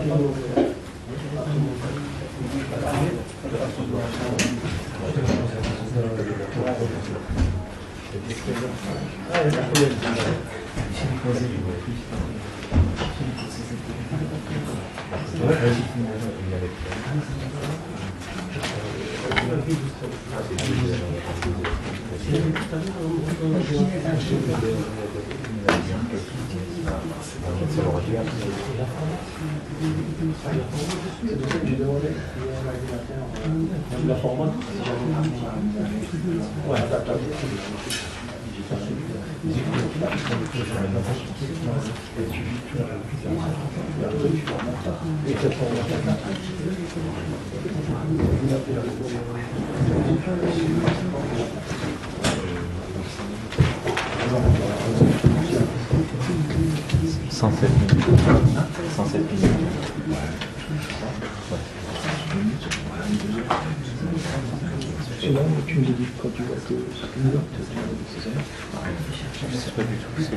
La format. Ouais, et là, tu me dis quand tu vois que c'est une heure, je sais pas du tout. C'est...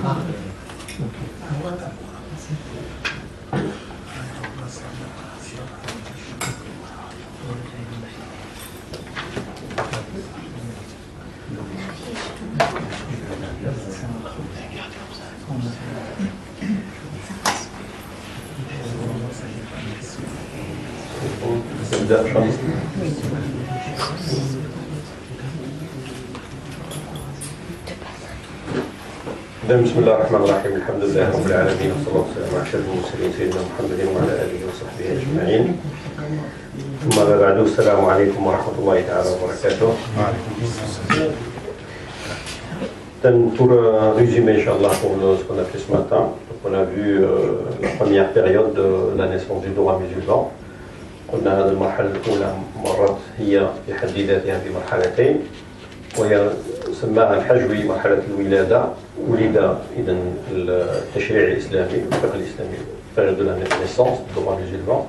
بسم الله الرحمن الرحيم الحمد لله رب العالمين والصلاة والسلام على أشرف المرسلين سيدنا محمد وعلى آله وصحبه أجمعين ثم بعد السلام عليكم ورحمة الله تعالى وبركاته. Pour résumer, Inch'Allah, pour ce qu'on a fait ce matin, on a vu la première période de la naissance du droit musulman. قلنا هذه المرحلة الأولى مرت هي في حد ذاتها في مرحلتين، وهي سماها الحجوي مرحلة الولادة. ولد إذن التشريع الإسلامي الفقه الإسلامي période de la naissance du droit musulman.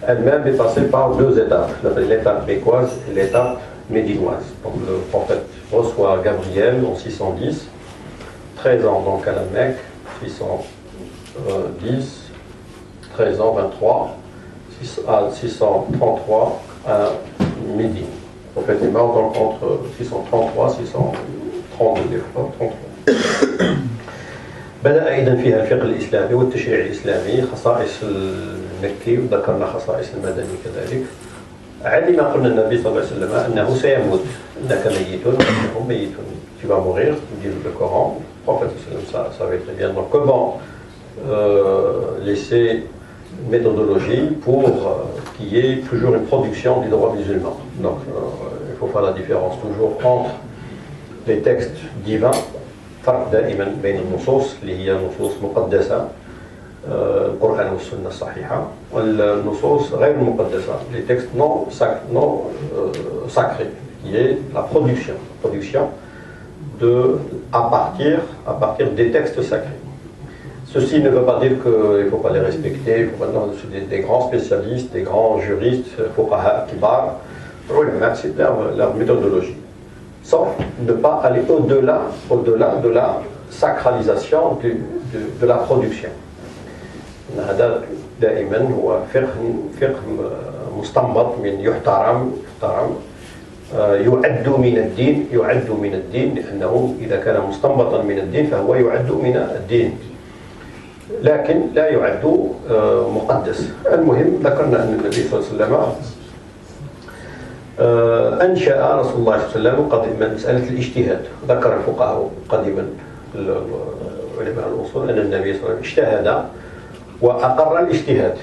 Elle-même est passée par deux étapes, l'étape mécoise et l'étape médinoise. Donc le prophète reçoit Gabriel en 610, 13 ans donc à la Mecque, 610, 13 ans, 23, à 633 à Médine. Le prophète est mort donc entre 633 et 632 33. بدأ أيضا فيها الفقه الإسلامي والتشريع الإسلامي، خصائص المكي وذكرنا خصائص المدني كذلك. علم قلنا النبي صلى الله عليه وسلم أنه سيموت، إنك ميت وإنهم ميتون. Tu vas mourir, dit le Coran. Le prophète ça savait très bien. Donc comment laisser une méthodologie pour qu'il y ait toujours une production du droit musulman. Donc il faut faire la différence toujours entre les textes divins. فرق دائما بين النصوص اللي هي نصوص مقدسة القرآن والسنة الصحيحة والنصوص غير المقدسة les textes non sacrés qui est la production à partir des textes sacrés. Ceci ne veut pas dire qu'il ne faut pas les respecter, il faut pas des grands spécialistes, des grands juristes, fuqaha kibar, c'est leur méthodologie. Sauf ne pas aller au-delà de la sacralisation de la production. هذا دائما هو فقه مستنبط من يحترم يعد من الدين لأنه إذا كان مستنبطا من الدين فهو يعد من الدين لكن لا يعد مقدس. المهم ذكرنا أن النبي صلى الله عليه وسلم أنشأ رسول الله صلى الله عليه وسلم قديما مسألة الاجتهاد. ذكر الفقهاء قديما علماء الأصول أن النبي صلى الله عليه وسلم اجتهد وأقر الاجتهاد.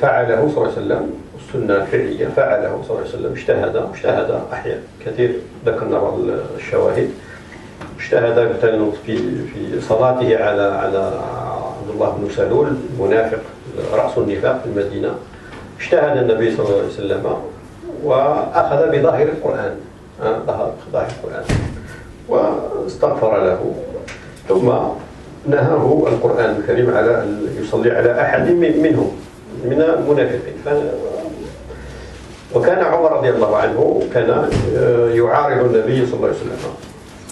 فعله صلى الله عليه وسلم السنة الفعلية فعله صلى الله عليه وسلم اجتهد أحيانا كثير ذكرنا بعض الشواهد. اجتهد مثلا في صلاته على عبد الله بن سلول المنافق رأس النفاق في المدينة. اجتهد النبي صلى الله عليه وسلم وأخذ بظاهر القرآن واستغفر له ثم نهاه القرآن الكريم على أن يصلي على أحد منهم من المنافقين. وكان عمر رضي الله عنه كان يعارض النبي صلى الله عليه وسلم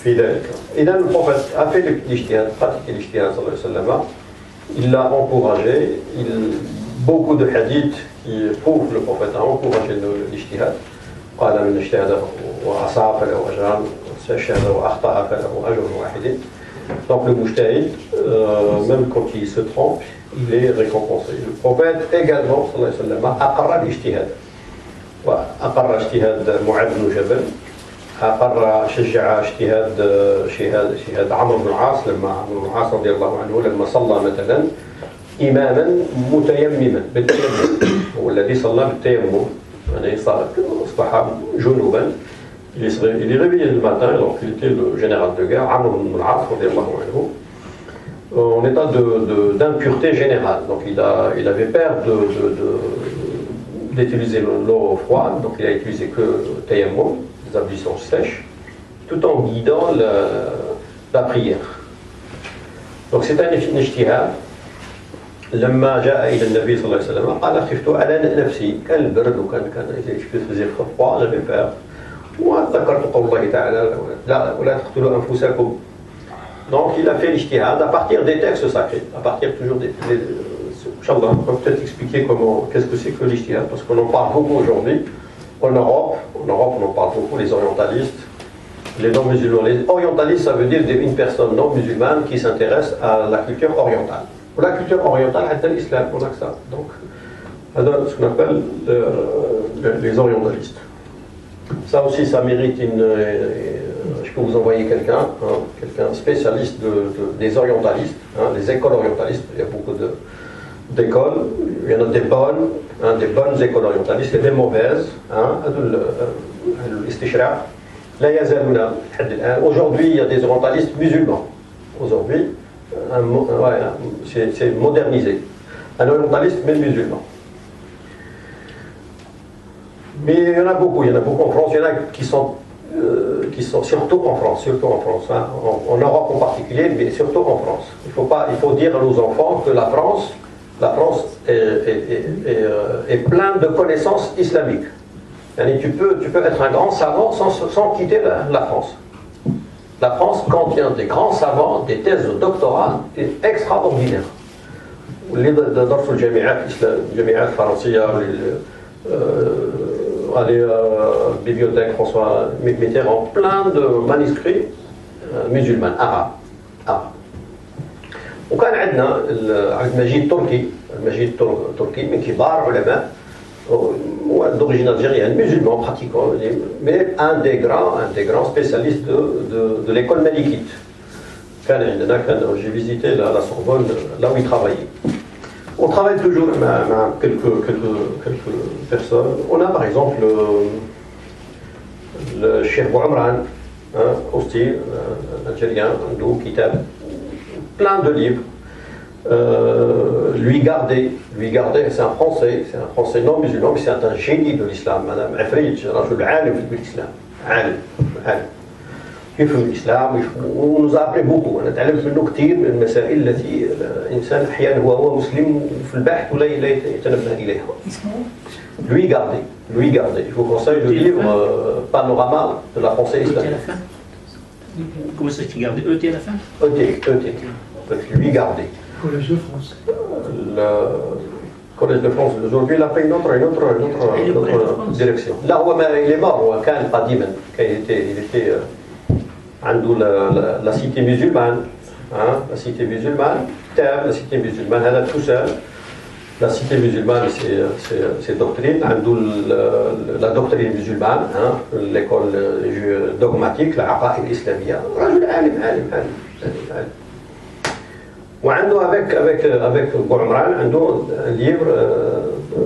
في ذلك. إذا الprophète a fait l'éجتهاد, pratiqué l'éجتهاد صلى الله عليه وسلم. Il l'a encouragé, il beaucoup de hadiths qui prouvent le prophète a encouragé l'ijtihad. قال من اجتهد وأصاب فله أجران واستشهد وأخطأ فله أجر واحد. Donc le mujtahid, même quand il se trompe, il est récompensé. Le prophète également, sallallahu alayhi wa sallam, أقر الاجتهاد. وأقر اجتهاد معاذ بن جبل. أقر شجع اجتهاد عمرو بن العاص لما عمرو بن العاص رضي الله عنه لما صلى مثلا إماما متيمما بالتيمم، هو الذي صلى بالتيمم يعني أصبح جنوبا. Il est réveillé le matin, donc il était le général de guerre, Amr ibn al-As, en état d'impureté générale. Donc il avait peur d'utiliser l'eau froide, donc il a utilisé que tayammum, des ablutions sèches, tout en guidant la prière. Donc c'est un ijtihad. لما جاء إلى النبي صلى الله عليه وسلم قال خفت على نفسي، كان البرد وكان faisait froid، j'avais peur. وذكرت قول الله تعالى ولا تقتلوا أنفسكم. Donc il a fait l'ijtihad à partir des textes sacrés, à partir toujours des Inch'Allah, on va peut-être expliquer qu'est-ce que c'est que l'ijtihad, parce qu'on en parle beaucoup aujourd'hui en Europe. En Europe, on en parle beaucoup, les orientalistes, les non-musulmans. Les orientalistes, ça veut dire une personne non musulmane qui s'intéresse à la culture orientale. Pour la culture orientale, c'est l'islam, on a que ça. Donc, c'est ce qu'on appelle les orientalistes. Ça aussi, ça mérite je peux vous envoyer quelqu'un spécialiste des orientalistes, des écoles orientalistes. Il y a beaucoup d'écoles, il y en a des bonnes écoles orientalistes, il y a des mauvaises. Aujourd'hui, il y a des orientalistes musulmans. Aujourd'hui, c'est modernisé. Un orientaliste, mais musulman. Mais il y en a beaucoup en France. Il y en a qui sont surtout en France, en Europe en particulier, mais surtout en France. Il faut dire à nos enfants que la France est pleine de connaissances islamiques. Tu peux être un grand savant sans quitter la France. La France contient des grands savants, des thèses de doctorat extraordinaires. Les جامعات الفرنسية les bibliothèques François Mitterrand, plein de manuscrits musulmans, arabes. وكان عندنا المجيد التركي من كبار علماء d'origine algérienne, musulman pratiquant, mais un des grands spécialistes de l'école malikite. J'ai visité la Sorbonne, là où il travaillait. On travaille toujours avec quelques personnes. On a par exemple le Cheikh Bouamran, aussi, algérien, kitab, plein de livres. Lui garder, c'est un Français non musulman, mais c'est un génie de l'islam. Madame Afrij, رجل عالم في الإسلام، عالم. يفهم الإسلام ونnous a appris beaucoup. أنا تعلمت منه كثير من المسائل التي الإنسان أحيانا هو مسلم في البحث ولا يتنبه إليها. Lui garder. Je vous conseille le livre Panorama de la pensée islamique. Comment ça s'écrit garder? ET à la fin? ET. Lui garder. Collège de France. Le Collège de France aujourd'hui, il a fait une autre direction. Là où il est mort, il était la cité musulmane. La cité musulmane, la cité musulmane, elle a tout seul. La cité musulmane, c'est doctrine. La doctrine musulmane, l'école dogmatique, la aqaïd islamia. Avec Bouamran, un livre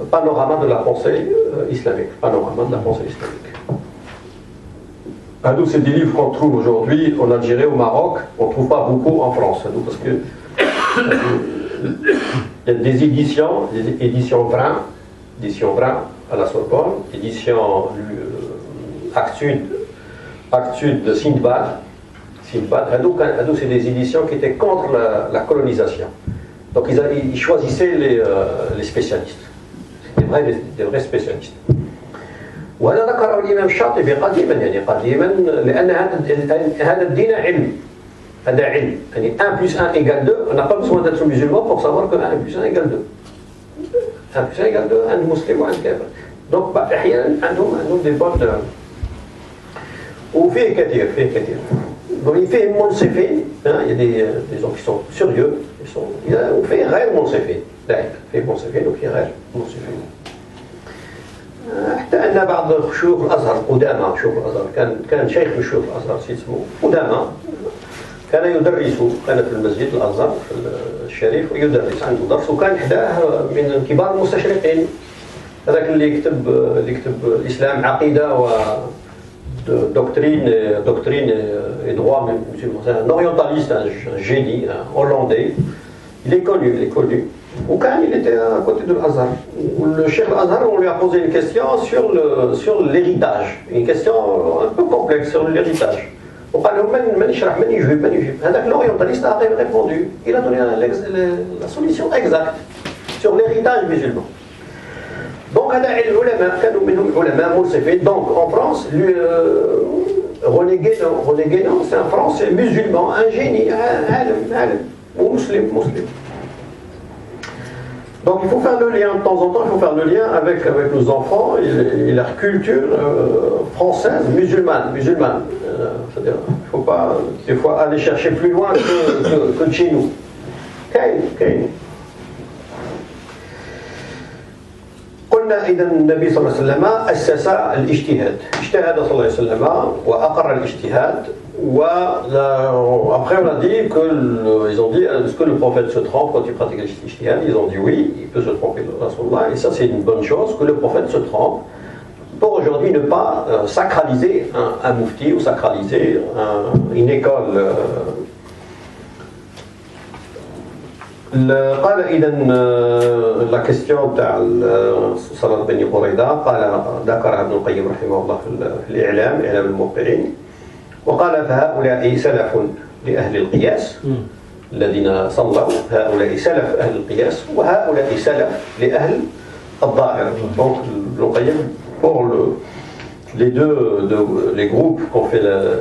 Panorama de la pensée islamique. C'est des livres qu'on trouve aujourd'hui en Algérie, au Maroc. On ne trouve pas beaucoup en France. Parce que il y a des éditions Brun à la Sorbonne, édition Actude de Sindbad. C'est des éditions qui étaient contre la colonisation. Donc ils choisissaient les spécialistes, des vrais spécialistes. وهذا ذكره الإمام الشاطبي قديما لأن هذا الدين علم. هذا علم. يعني 1 + 1 = 2. On n'a pas besoin d'être musulman pour savoir que 1 + 1 = 2. في السنغال عند مسلم وعند كافر. دونك احيانا عندهم دي بورد وفيه كثير دونك فيه منصفين il y a des gens qui sont sérieux وفيه غير منصفين دائما فيه منصفين وفيه غير منصفين. حتى ان بعض شيوخ الازهر قدامى شيوخ الازهر كان شيخ من شيوخ الازهر اسمه قدامى كان يدرس كان في المسجد الازهر في الشريف ويدرس عنده درس وكان حداه من كبار المستشرقين هذاك اللي يكتب الاسلام عقيده و doctrine et droit musulman. C'est un orientaliste, un génie, un hollandais. Il est connu. Il était à côté de l'Azhar. Le chef de l'Azhar, on lui a posé une question sur l'héritage. Une question un peu complexe sur l'héritage. On parle de l'orientaliste a répondu. Il a donné la solution exacte sur l'héritage musulman. Donc, donc en France, René Guénon, c'est un Français musulman, un génie, un musulman. Donc il faut faire le lien, de temps en temps, il faut faire le lien avec nos enfants et leur culture française, musulmane. C'est-à-dire, il ne faut pas, des fois, aller chercher plus loin que chez nous. Kain. قلنا إذا النبي صلى الله عليه وسلم أسس الاجتهاد صلى الله عليه وسلم وأقر الاجتهاد après on a dit ils ont dit est-ce que le prophète se trompe quand il pratique l'ijtihad? Ils ont dit oui, il peut se tromper Rasulullah et ça c'est une bonne chose que le prophète se trompe pour aujourd'hui ne pas sacraliser un mufti ou sacraliser une école. قال إذا la question تاع صلاة بني قريظة قال ذكرها ابن القيم رحمه الله في الإعلام الموقعين وقال فهؤلاء سلف لأهل القياس الذين صلوا هؤلاء سلف أهل القياس وهؤلاء سلف لأهل الظاهر. Donc ابن القيم pour les groupes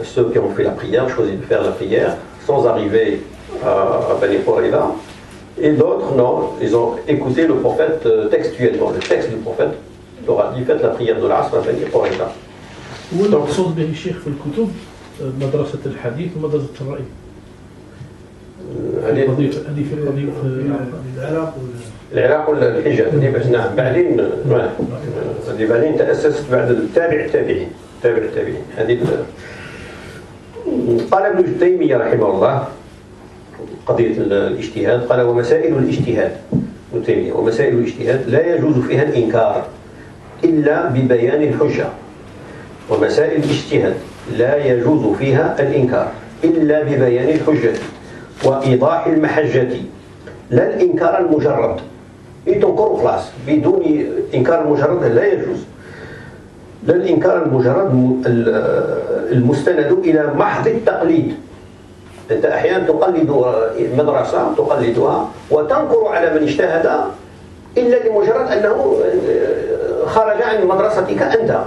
ceux qui ont fait la prière choisi de faire la prière sans arriver à Bani Qurayza. Et d'autres, non, ils ont écouté le prophète textuellement. Le texte du prophète leur a dit faites la prière de l'Asr à Bani Qurayza. والمقصود به الشيخ في الكتب مدرسة الحديث ومدرسة الرأي. هذه في قضية العراق ولا الحجاز؟ نعم بعدين هذه بعدين تأسست بعد التابعين. هذه قال ابن تيمية رحمه الله قضية الاجتهاد قال ومسائل الاجتهاد لا يجوز فيها الإنكار إلا ببيان الحجة. ومسائل الاجتهاد لا يجوز فيها الإنكار إلا ببيان الحجة وإيضاح المحجة لا الإنكار المجرد. تنكر خلاص بدون إنكار المجرد لا يجوز. لا الإنكار المجرد المستند إلى محض التقليد. أنت أحيانا تقلد مدرسة تقلدها وتنكر على من اجتهد إلا لمجرد أنه خرج عن مدرستك أنت.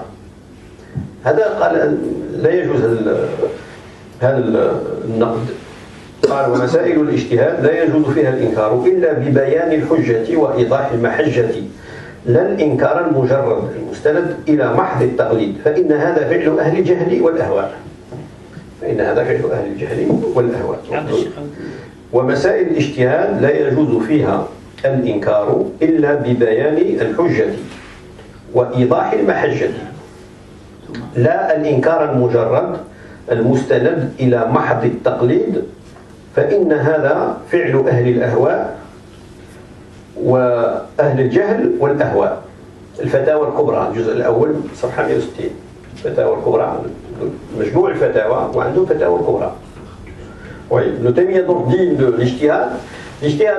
هذا قال لا يجوز هذا النقد. قال ومسائل الاجتهاد لا يجوز فيها الإنكار إلا ببيان الحجة وإيضاح المحجة لا الإنكار المجرد المستند إلى محض التقليد فإن هذا فعل أهل الجهل والأهواء. ومسائل الاجتهاد لا يجوز فيها الإنكار إلا ببيان الحجة وإيضاح المحجة لا الإنكار المجرد المستند إلى محض التقليد فإن هذا فعل أهل الأهواء وأهل الجهل والأهواء. الفتاوى الكبرى الجزء الأول صفحة 160 الفتاوى الكبرى مجموع الفتاوى وعندهم فتاوى الكبرى. Oui, le Taymiyya donc dit de l'ijtihad,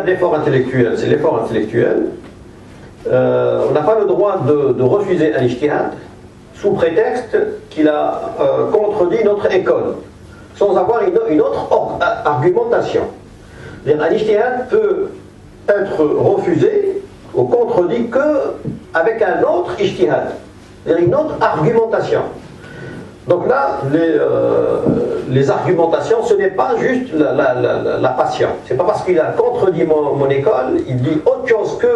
l'effort intellectuel, c'est l'effort intellectuel. On n'a pas le droit de refuser un ijtihad sous prétexte qu'il a contredit notre école, sans avoir une autre argumentation. Un ijtihad peut être refusé ou contredit qu'avec un autre ijtihad, une autre argumentation. Donc là, les argumentations, ce n'est pas juste la passion. C'est pas parce qu'il a contredit mon école, il dit autre chose que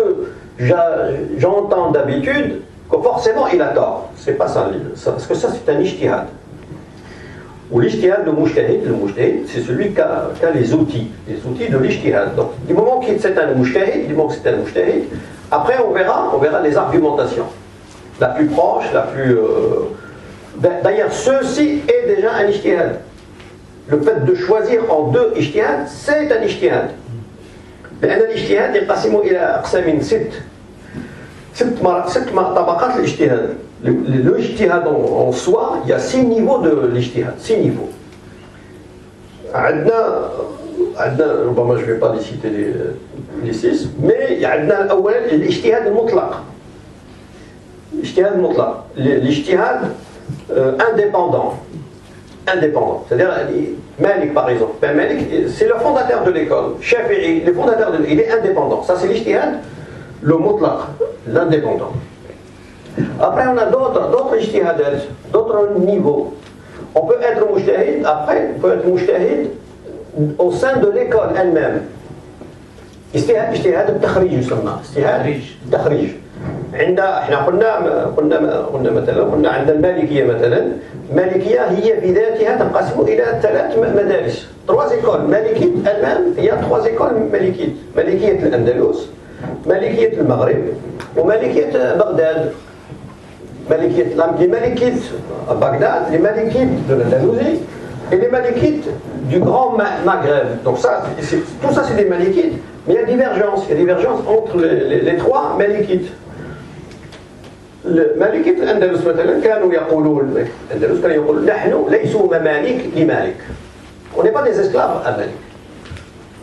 j'entends d'habitude que forcément il a tort. C'est pas ça, parce que ça c'est un ijtihad. Ou l'ijtihad, le mujtahid, c'est celui qui a les outils de l'ijtihad. Donc, du moment que c'est un mujtahid, après on verra les argumentations. La plus proche, la plus... D'ailleurs, ceci est déjà un ijtihad. Le fait de choisir en deux ijtihad, c'est un ijtihad. لأن الاجتهاد ينقسم إلى أقسام ست طبقات الاجتهاد. L'ijtihad en soi, il y a 6 niveaux de l'ijtihad, 6 niveaux. عندنا ربما je ne vais pas les citer les 6, mais عندنا الأول الاجتهاد المطلق. الاجتهاد المطلق. الاجتهاد indépendant. C'est-à-dire, Malik par exemple. Ben, Malik, c'est le fondateur de l'école. Shafi'i, il est indépendant. Ça, c'est l'ijtihad, le mutlaq, l'indépendant. Après, on a d'autres ijtihadat, d'autres niveaux. On peut être mujtahid, après, on peut être mujtahid au sein de l'école elle-même. اجتهاد التخريج يسمى اجتهاد التخريج. احنا قلنا مثلا عند المالكيه مثلا، المالكيه هي في ذاتها تنقسم الى 3 مدارس، 3 écoles. مالكيه الان هي 3 écoles مالكيه، مالكيه الاندلس، مالكيه المغرب، ومالكيه بغداد. les Malikites à Bagdad, les Malikites de l'Andalousie et les Malikites du Grand Maghreb. Donc ça, tout ça c'est des Malikites, mais il y a divergence entre les 3 Malikites. المالكية الأندلس مثلا كانوا يقولون نحن ليسوا مماليك لمالك. On n'est pas des esclaves à Malik.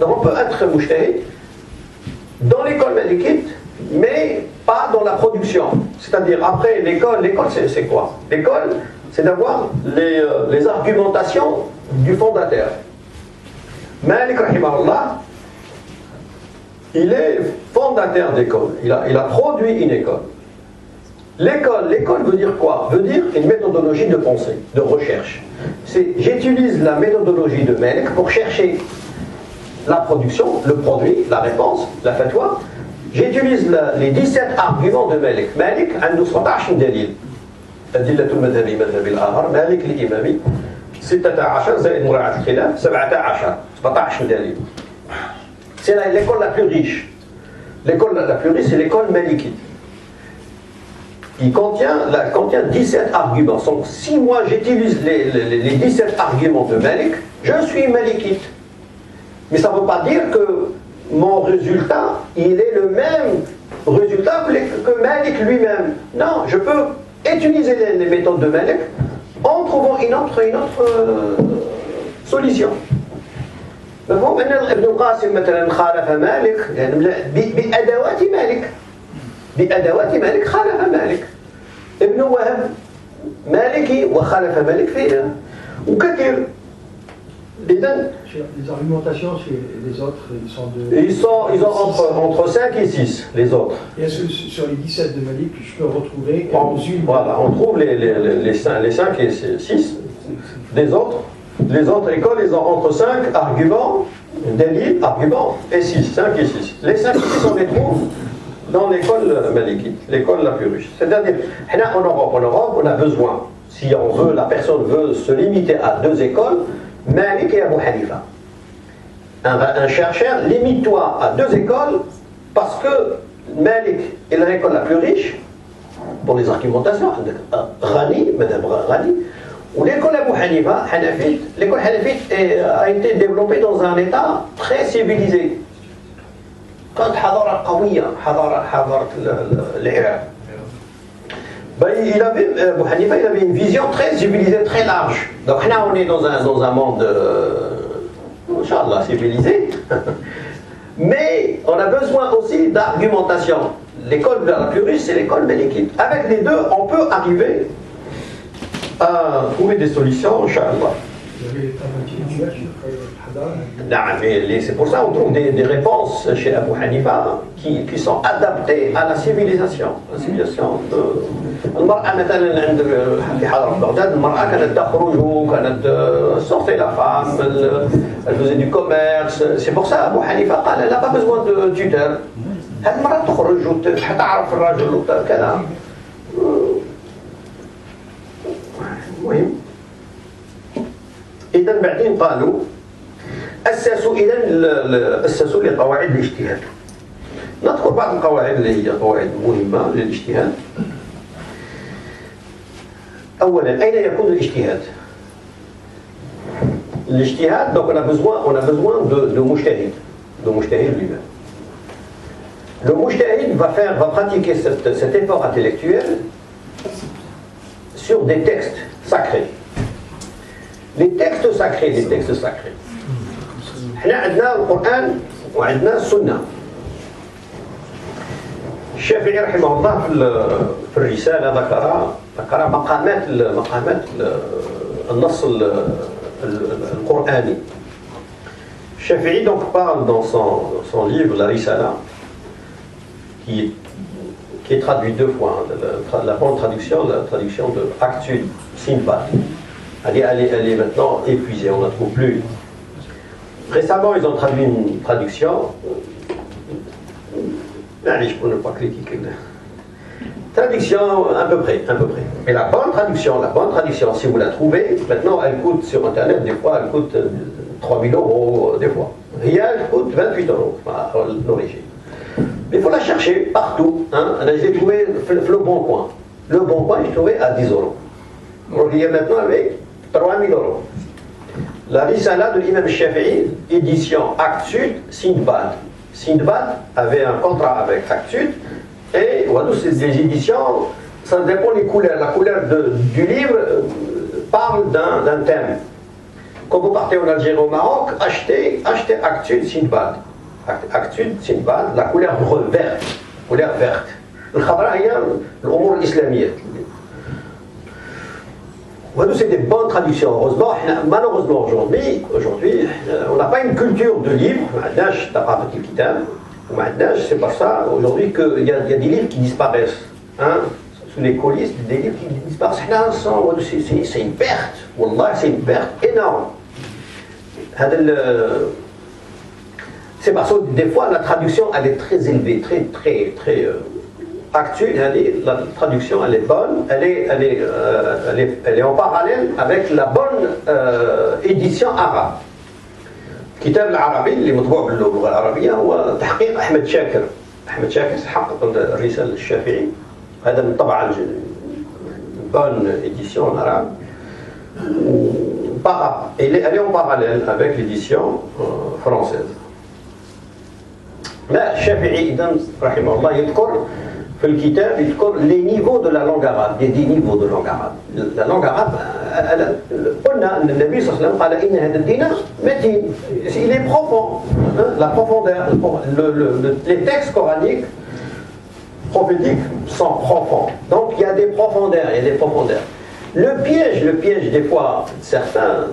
Donc on peut être mujtahid dans l'école malikite, mais pas dans la production. C'est-à-dire après l'école c'est quoi? L'école, c'est d'avoir les argumentations du fondateur. Malik rahimahullah, il est fondateur d'école. Il a produit une école. L'école veut dire quoi? Veut dire une méthodologie de pensée, de recherche. J'utilise la méthodologie de Malik pour chercher la production, le produit, la réponse, la fatwa. J'utilise les 17 arguments de Malik. Malik عنده 17 دليل. أدلة المذهب مذهب الآخر مالك الإمامي 16 زائد مراعاة الخلاف 17 دليل. C'est l'école la plus riche. L'école la plus riche, c'est l'école malikite. Il contient 17 arguments. Donc, si moi j'utilise les 17 arguments de Malik, je suis malikite. Mais ça ne veut pas dire que mon résultat, il est le même résultat que Malik lui-même. Non, je peux utiliser les méthodes de Malik en trouvant une autre solution. مفهوم أن ابن القاسم مثلا خالف مالك بأدوات مالك خالف مالك. ابن وهب مالكي وخالف مالك فيها وكثير. إذن les argumentations chez les autres, ils ont entre 5 et 6 les autres. Et est-ce que sur les 17 de Malik, je peux retrouver Voilà, on trouve les 5 et 6 des autres. Les autres écoles, ils ont entre 5 arguments, délits, arguments et 6, 5 et 6. Les 5 et 6, on les trouve dans l'école malikite, l'école la plus riche. C'est-à-dire, en Europe, on a besoin, si la personne veut se limiter à 2 écoles, Malik et Abu Hanifa. Un chercheur, limite-toi à 2 écoles, parce que Malik est l'école la plus riche, pour les argumentations, Rani, Madame Rani. Ou l'école Abu Hanifa, l'école hanafite a été développée dans un état très civilisé. كانت حضارة قوية، حضارة العراق. Abu Hanifa, il avait une vision très civilisée, très large. Donc là, on est dans un monde, Inch'Allah, civilisé. Mais on a besoin aussi d'argumentation. L'école la plus riche, c'est l'école malikite. Avec les deux, on peut arriver à trouver des solutions, Inch'Allah. Mais c'est pour ça qu'on trouve des réponses chez Abu Hanifa qui sont adaptées à la civilisation. La civilisation المرأة مثلا عند في حضارة بغداد المرأة كانت تخرج وكانت sortait la femme, elle faisait du commerce. C'est pour ça Abu Hanifa قال elle n'a pas besoin de tuteur. هاد المرة تخرج وتعرف الرجل وكذا. المهم إذا بعدين قالوا أسسوا لقواعد الاجتهاد. نذكر بعض القواعد اللي هي قواعد مهمة للاجتهاد. أولا أين يكون الاجتهاد؟ L'ijtihad, donc on a besoin de mujtahid, lui-même. Le mujtahid va pratiquer cet effort intellectuel sur des textes sacrés. Les textes sacrés. احنا عندنا القرآن وعندنا السنة. الشافعي رحمه الله في الرسالة ذكر مقامات النص القرآني. الشافعي donc parle dans son livre La Risala, qui est traduit 2 fois, la bonne traduction, la traduction de Aktud Sinbad. Elle est maintenant épuisée, on ne la trouve plus. Récemment, ils ont traduit une traduction. Allez, pour ne pas critiquer. Traduction à peu près. Et la bonne traduction, si vous la trouvez, maintenant elle coûte sur internet, des fois elle coûte 3 000 €, des fois. Rial coûte 28 € l'origine. Mais il faut la chercher partout. Hein. Je l'ai trouvé le bon coin. Le bon coin, j'ai trouvé à 10 €. Donc il y a maintenant avec 3 000 €. La Risala de l'imam Shafi'i, édition Actes Sud, Sindbad. Sindbad avait un contrat avec Actes Sud. Et voilà, c'est des éditions, ça dépend des couleurs. La couleur du livre parle d'un thème. Quand vous partez en Algérie ou au Maroc, achetez Actes Sud Sindbad. Actes Sud Sindbad, la couleur verte. Couleur verte. Le khadra, il y a l'umur l'islamiyya. Voilà, c'est des bonnes traductions. Heureusement, malheureusement aujourd'hui, on n'a pas une culture de livres. C'est pas ça aujourd'hui qu'il y a des livres qui disparaissent. Hein, sous les coulisses, des livres qui disparaissent. C'est une perte. Wallah, c'est une perte énorme. C'est parce que des fois la traduction elle est très élevée, très actuelle. La traduction elle est bonne, elle est en parallèle avec la bonne édition arabe. الكتاب العربي اللي مطبوع باللغة العربية هو تحقيق أحمد شاكر حقق الرسالة الشافعي. هذا من طبعا bonne édition en arabe. Elle est en parallèle avec l'édition française. لا الشافعي إذا رحمه الله يذكر في الكتاب les niveaux de la langue arabe, des niveaux de langue arabe. La langue arabe, قلنا أن النبي صلى الله عليه وسلم قال إن هذا الدين متين. Il est profond, la profondeur. Les textes coraniques, prophétiques sont profonds. Donc il y a des profondeurs, Le piège des fois, certains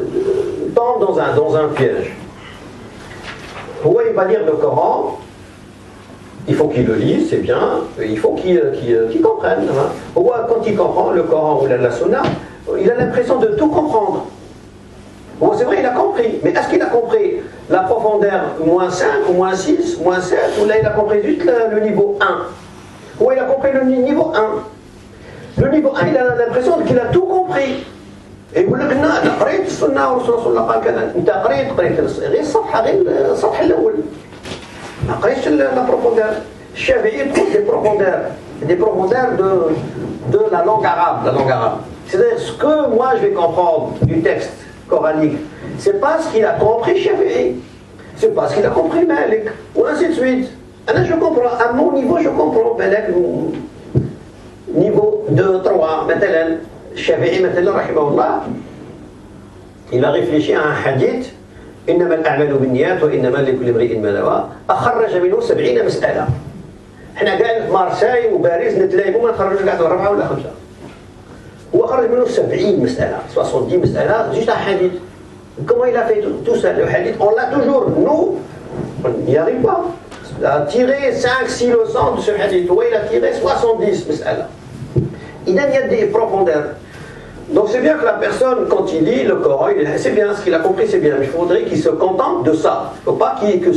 tombent dans un piège. Il va lire le Coran. Il faut qu'il le lise, c'est bien, il faut qu'il comprenne. Hein. Quand il comprend le Coran ou la Sunna, il a l'impression de tout comprendre. Bon, c'est vrai, il a compris, mais est-ce qu'il a compris la profondeur -5 ou -6, -7, ou là il a compris juste le niveau 1? Ou il a compris le niveau 1? Le niveau 1, il a l'impression qu'il a tout compris. Et يقول لك أنا قريت السنة والرسول صلى الله عليه وسلم قال كذا. أنت قريت غير الصفحة الأول. ما قريتش la profondeur. الشافعي trouve des profondeurs de la langue arabe. C'est-à-dire ce que moi je vais comprendre du texte coranique, c'est pas ce qu'il a compris Shafi'i, c'est pas ce qu'il a compris Malik, ou ainsi de suite. Alors je comprends, à mon niveau je comprends Malik, niveau 2, 3, مثلا الشافعي مثلا رحمه الله il a réfléchi à un hadith إنما الأعمال بالنيات وإنما لكل امرئ ما نوى أخرج منه 70 مسألة. احنا قاعدين في مارساي وباريس نتلاقوا ما نخرجوا قاعد 4 ولا 5. هو خرج منه 70 مسألة 70 مسألة juste un hadith. Comment il a fait tout ça? Le hadith, on l'a toujours. Nous, on n'y arrive pas. Il a tiré 5-6 leçons de ce hadith. Oui, il a tiré 70 مسألة. Il y a des profondeurs. Donc c'est bien que la personne, quand il lit le Coran, c'est bien, ce qu'il a compris c'est bien, mais il faudrait qu'il se contente de ça. Il ne faut pas que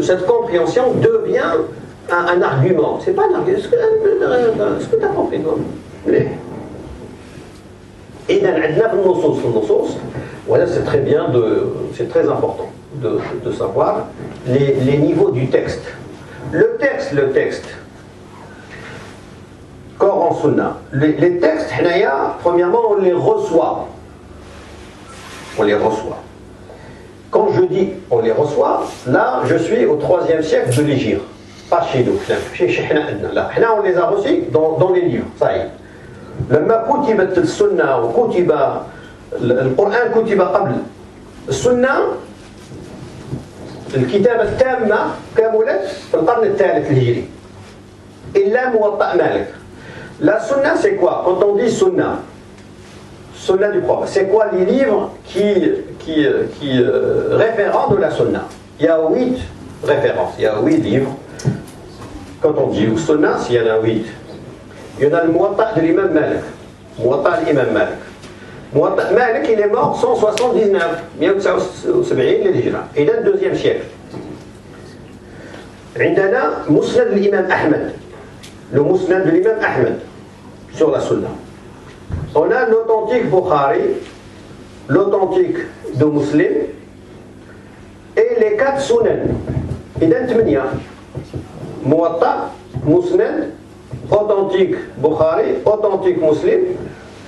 cette compréhension devienne un argument. C'est pas un argument. Est-ce que tu as compris toi? Et dans النصوص, voilà, c'est très bien, c'est très important de savoir les niveaux du texte. Le texte, Coran, Sunna. Les textes, premièrement, on les reçoit. Quand je dis on les reçoit, là, je suis au 3e siècle de l'Hégire. Pas chez nous. Là, on les a reçus dans les livres. Ça y est. لما كتبت السنة وكتب القرآن كتب قبل السنة الكتابة التامة كملت في القرن الثالث الهجري إلا موطأ مالك. La sunna c'est quoi? Quand on dit sunna du prophète, c'est quoi les livres qui référents de la sunna? Il y a 8 références, il y a 8 livres. Quand on dit sunna, il y en a 8. Il y en a le Muwatta de l'imam Malik. Muwatta Malik, il est mort 179, 179 للهجرة. Il est le 2e siècle. عندنا مسند l'imam Ahmed. Le musnad de l'imam Ahmed sur la sunna. On a l'authentique Bukhari, l'authentique de Muslim et les 4 sunan. Il y a 8. Muwatta, musnad, authentique Bukhari, authentique Muslim,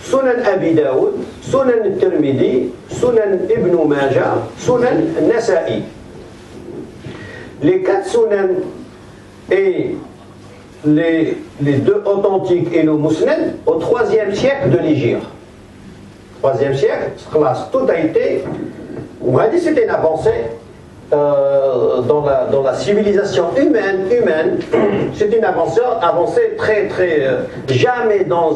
Sunan Abi Daoud, Sunan Tirmidhi, Sunan Ibn Majah, Sunan Nasa'i. Les 4 Sunan et les 2 authentiques et le Musnad au 3e siècle de l'Hégire. 3e siècle, tout a été. On a dit que c'était une avancée. Dans la civilisation humaine, c'est une avancée très jamais dans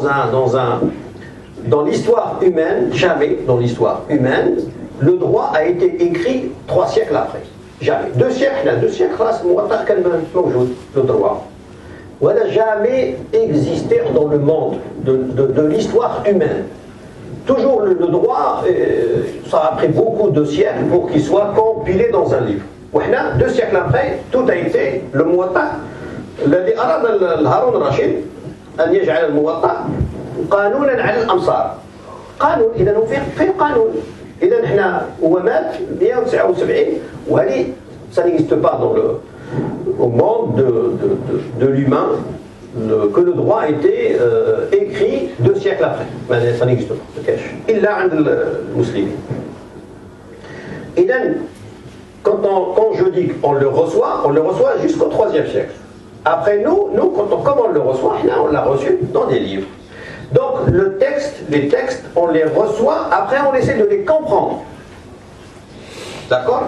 l'histoire humaine, le droit a été écrit 3 siècles après. Jamais. 2 siècles, le droit. Voilà, jamais existé dans le monde de l'histoire humaine. Toujours le droit, ça a pris beaucoup de siècles pour qu'il soit compilé dans un livre. 2 siècles après, tout a été le Muwatta. الذي أراد هارون الرشيد أن يجعل الموطأ قانونا على الأمصار. قانون، إذا هو فيه قانون. إذا احنا هو مات 179 وهذه ça n'existe pas au monde de l'humain que le droit a été écrit 2 siècles après. Mais ça n'existe pas. إلا عند المسلمين. إذا quand je dis qu'on le reçoit jusqu'au 3e siècle. Après nous comment on le reçoit? On l'a reçu dans des livres. Donc les textes, on les reçoit, après on essaie de les comprendre. D'accord?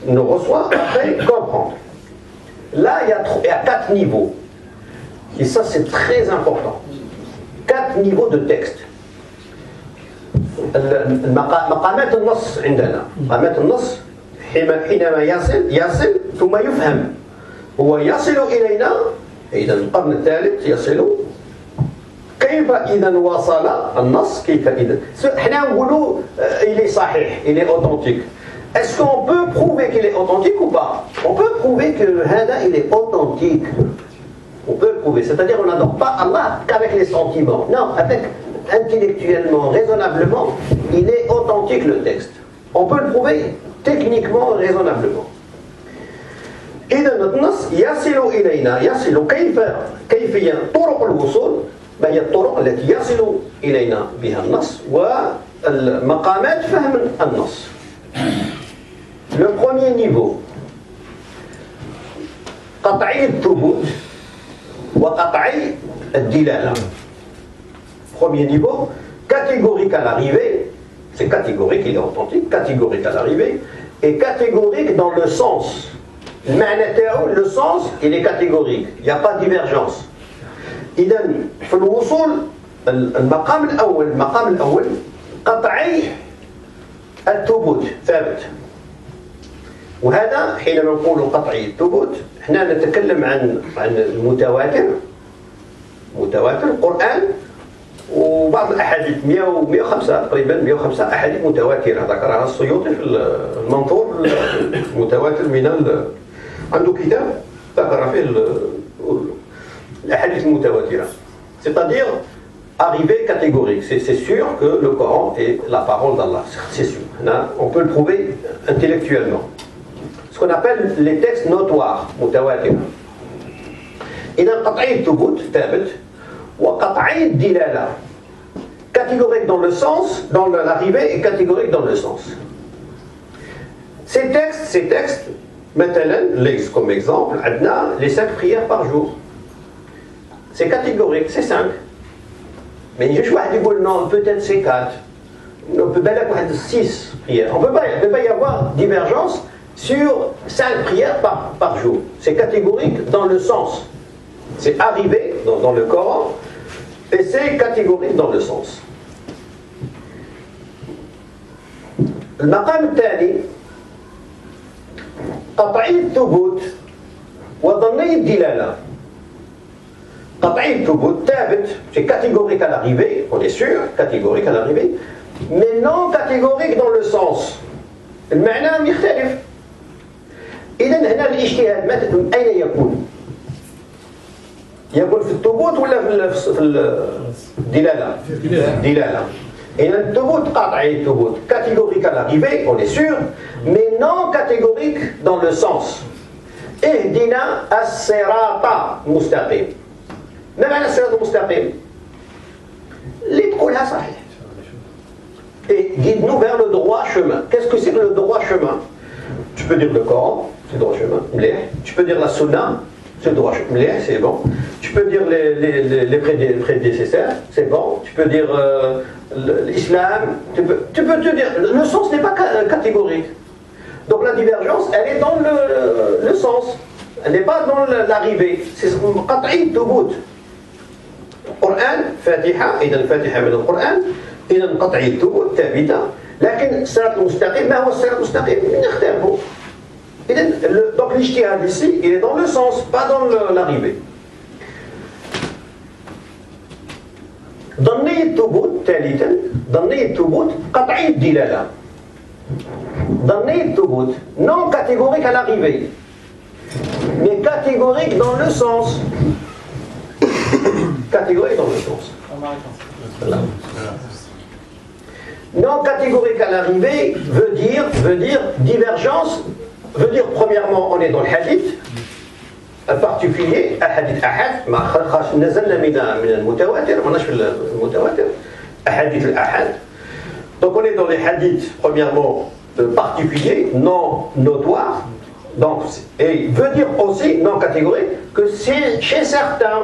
On le reçoit, après comprendre. Là, il y a 4 niveaux. Et ça, c'est très important. 4 niveaux de texte. مقامات النص عندنا. مقامات النص حينما يصل ثم يفهم. هو يصل إلينا إذا القرن الثالث يصل. كيف إذا وصل النص؟ كيف إذا؟ حنا نقولوا il est صحيح, il est authentique. Est-ce qu'on peut prouver qu'il est authentique ou pas? On peut prouver que هذا il est authentique. On peut le prouver, c'est-à-dire on n'adore pas Allah qu'avec les sentiments. Non, avec intellectuellement, raisonnablement, il est authentique le texte. On peut le prouver techniquement, raisonnablement. إذا النص يصل إلينا يصل كيف طرق الوصول ما هي الطرق التي يصل إلينا بها النص والمقامات فهم النص. Le premier niveau قطعي الثبوت وقطعي الدلالة. Premier niveau, catégorique à l'arrivée, c'est catégorique, il est authentique, catégorique à l'arrivée, et catégorique dans le sens. Le sens, il est catégorique, il n'y a pas de divergence. إذا في الوصول المقام الأول قطعي الثبوت ثابت. وهذا حينما نقول قطعي الثبوت احنا نتكلم عن المتواتر القرآن وبعض الأحاديث 105 تقريبا 105 أحاديث متواترة ذكرها السيوطي في المنظور المتواتر عنده كتاب c'est-à-dire arrivée catégorique. C'est sûr que le Coran est la parole d'Allah, c'est sûr. On peut le prouver intellectuellement. Ce qu'on appelle les textes notoires, mutawatir. إذا قطعي الثبوت ثابت وقطعي الدلالة catégorique dans le sens, dans l'arrivée et catégorique dans le sens. Ces textes, مثلا, comme exemple, عندنا les 5 prières par jour. C'est catégorique, c'est 5. Mais il y a واحد يقول non, peut-être c'est 4. On peut بالك واحد 6 prières. On ne peut pas y avoir divergence sur 5 prières par jour. C'est catégorique dans le sens. C'est arrivé dans le Coran et c'est catégorique dans le sens. المقام الثاني قطعي الثبوت وظني الدلالة. قطعي الثبوت ثابت, c'est catégorique à l'arrivée, on est sûr, catégorique à l'arrivée, mais non catégorique dans le sens. المعنى يختلف. إذا هنا الاجتهاد من أين يكون؟ يكون في الثبوت ولا في الدلالة؟ الدلالة. إذا الثبوت قطعي الثبوت catégorique à l'arrivée, on est sûr, mais non catégorique dans le sens. اهدنا الصراط المستقيم. ما معنى الصراط المستقيم؟ اللي تقولها صحيح. Et guide-nous vers le droit chemin. Qu'est-ce que c'est que le droit chemin? Tu peux dire le Coran, c'est le droit chemin. Tu peux dire la Sunna, c'est le droit chemin. C'est bon. Tu peux dire les prédécesseurs, c'est bon. Tu peux dire l'islam. Tu peux te dire. Le sens n'est pas catégorique. Donc la divergence, elle est dans le sens. Elle n'est pas dans l'arrivée. C'est قطعي الثبوت. القرآن فاتحة، إذا الفاتحة من القرآن، إذا قطعي الثبوت ثابتة. لكن الصراط المستقيم، ما هو الصراط المستقيم؟ نختلفه. إذا donc l'ijtihad ici, il est dans le sens, pas dans l'arrivée. ظني الثبوت ثالثا، ظني الثبوت قطعي الدلالة. ظني الثبوت non catégorique à l'arrivée, mais catégorique dans le sens. Catégorique dans le sens. Voilà. Non catégorique à l'arrivée veut dire divergence, veut dire premièrement on est dans le hadith, en particulier hadith ahad, ما نزلنا من المتواتر, ما ناش في المتواتر, hadith al-ahad. Donc on est dans les hadiths premièrement particuliers, non notoires. Donc, et veut dire aussi, non catégorique, que chez certains,